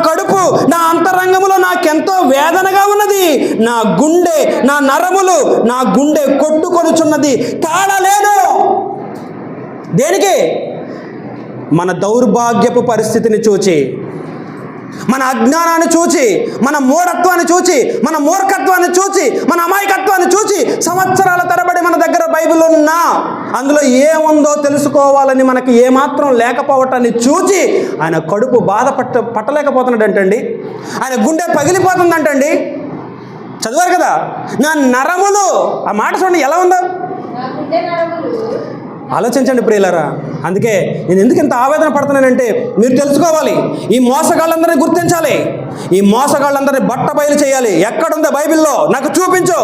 కడుపు నా అంతరంగములో నాకెంతో వేదనగా ఉన్నది. నా గుండె, నా నరములు, నా గుండె కొట్టుకొనుచున్నది, తాళలేదు. దేనికి? మన దౌర్భాగ్యపు పరిస్థితిని చూచి, మన అజ్ఞానాన్ని చూచి, మన మూఢత్వాన్ని చూచి, మన మూర్ఖత్వాన్ని చూచి, మన అమాయకత్వాన్ని చూచి, సంవత్సరాల తరబడి మన దగ్గర బైబిల్ ఉన్నా అందులో ఏముందో తెలుసుకోవాలని మనకి ఏమాత్రం లేకపోవటాన్ని చూచి ఆయన కడుపు పట్టలేకపోతున్నాడంటండి. ఆయన గుండె పగిలిపోతుందంటండి. చదివారు కదా, నా నరములు. ఆ మాట చూడండి ఎలా ఉందో. ఆలోచించండి ప్రియులారా. అందుకే నేను ఎందుకు ఇంత ఆవేదన పడుతున్నానంటే మీరు తెలుసుకోవాలి. ఈ మోసగాళ్ళందరినీ గుర్తించాలి. ఈ మోసగాళ్ళందరినీ బట్టబయలు చేయాలి. ఎక్కడుందో బైబిల్లో నాకు చూపించు.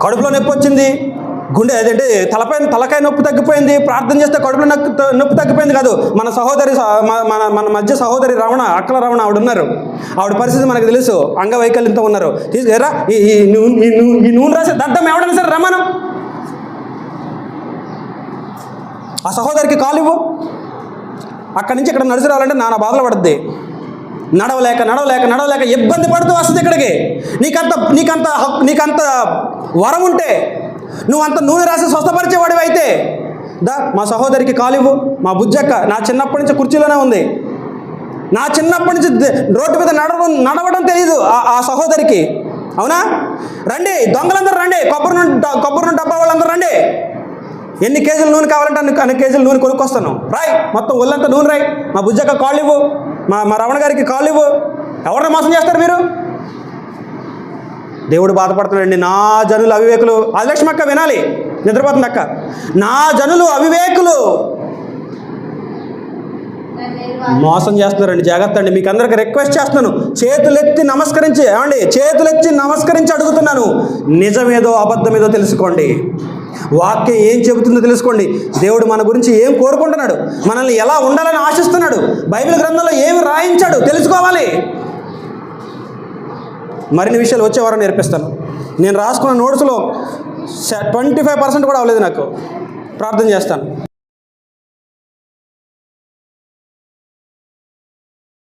కడుపులో నొప్పి వచ్చింది, గుండె అదేంటి తలకాయ నొప్పి తగ్గిపోయింది, ప్రార్థన చేస్తే కడుపులో నొప్పి తగ్గిపోయింది కాదు. మన సహోదరి, మన మధ్య సహోదరి అక్కల రమణ ఆవిడ ఉన్నారు. ఆవిడ పరిస్థితి మనకు తెలుసు, అంగవైకల్యంతో ఉన్నారు. తీసుకురా ఈ నూనె రాసే దడ్డం ఎవడైనా సరే రమ్మను. ఆ సహోదరికి కాలు ఇవ్వు. అక్కడి నుంచి ఇక్కడ నడిచి రావాలంటే నానా బాధలు పడుద్ది. నడవలేక ఇబ్బంది పడుతూ వస్తుంది ఇక్కడికి. నీకంత వరం ఉంటే, నువ్వు అంత నూనె రాసి స్వస్థపరిచేవాడివి అయితే మా సహోదరికి కాలు ఇవ్వు. మా బుజ్జక్క నా చిన్నప్పటి నుంచి కుర్చీలోనే ఉంది. నా చిన్నప్పటి నుంచి రోడ్డు మీద నడవడం తెలియదు ఆ సహోదరికి. అవునా? రండి దొంగలందరూ రండి, కొబ్బరి నూనె డబ్బా వాళ్ళందరూ రండి. ఎన్ని కేజీల నూనె కావాలంటే అన్ని కేజీల నూనె కొనుక్కొస్తాను. రాయ్, మొత్తం ఒళ్ళంతా నూనె రాయ్. మా బుజ్జక్క కాళ్ళు ఇవ్వు, మా రమణ గారికి కాళ్ళు ఇవ్వు. ఎవరిని మోసం చేస్తారు మీరు? దేవుడు బాధపడుతున్నాడండి. నా జనులు అవివేకులు. ఆదిలక్ష్మక్క వినాలి, నిద్రపోతుంది అక్క. నా జనులు అవివేకులు, మోసం చేస్తున్నారండి, జాగ్రత్త అండి. మీకు అందరికి రిక్వెస్ట్ చేస్తున్నాను, చేతులెత్తి నమస్కరించి అడుగుతున్నాను, నిజమేదో అబద్ధమేదో తెలుసుకోండి. వాక్యం ఏం చెబుతుందో తెలుసుకోండి. దేవుడు మన గురించి ఏం కోరుకుంటున్నాడు, మనల్ని ఎలా ఉండాలని ఆశిస్తున్నాడు, బైబిల్ గ్రంథంలో ఏమి రాయించాడు తెలుసుకోవాలి. మరిన్ని విషయాలు వచ్చే వారం నేర్పిస్తాను. నేను రాసుకున్న నోట్స్లో 25% కూడా అవ్వలేదు. నాకు ప్రార్థన చేస్తాను.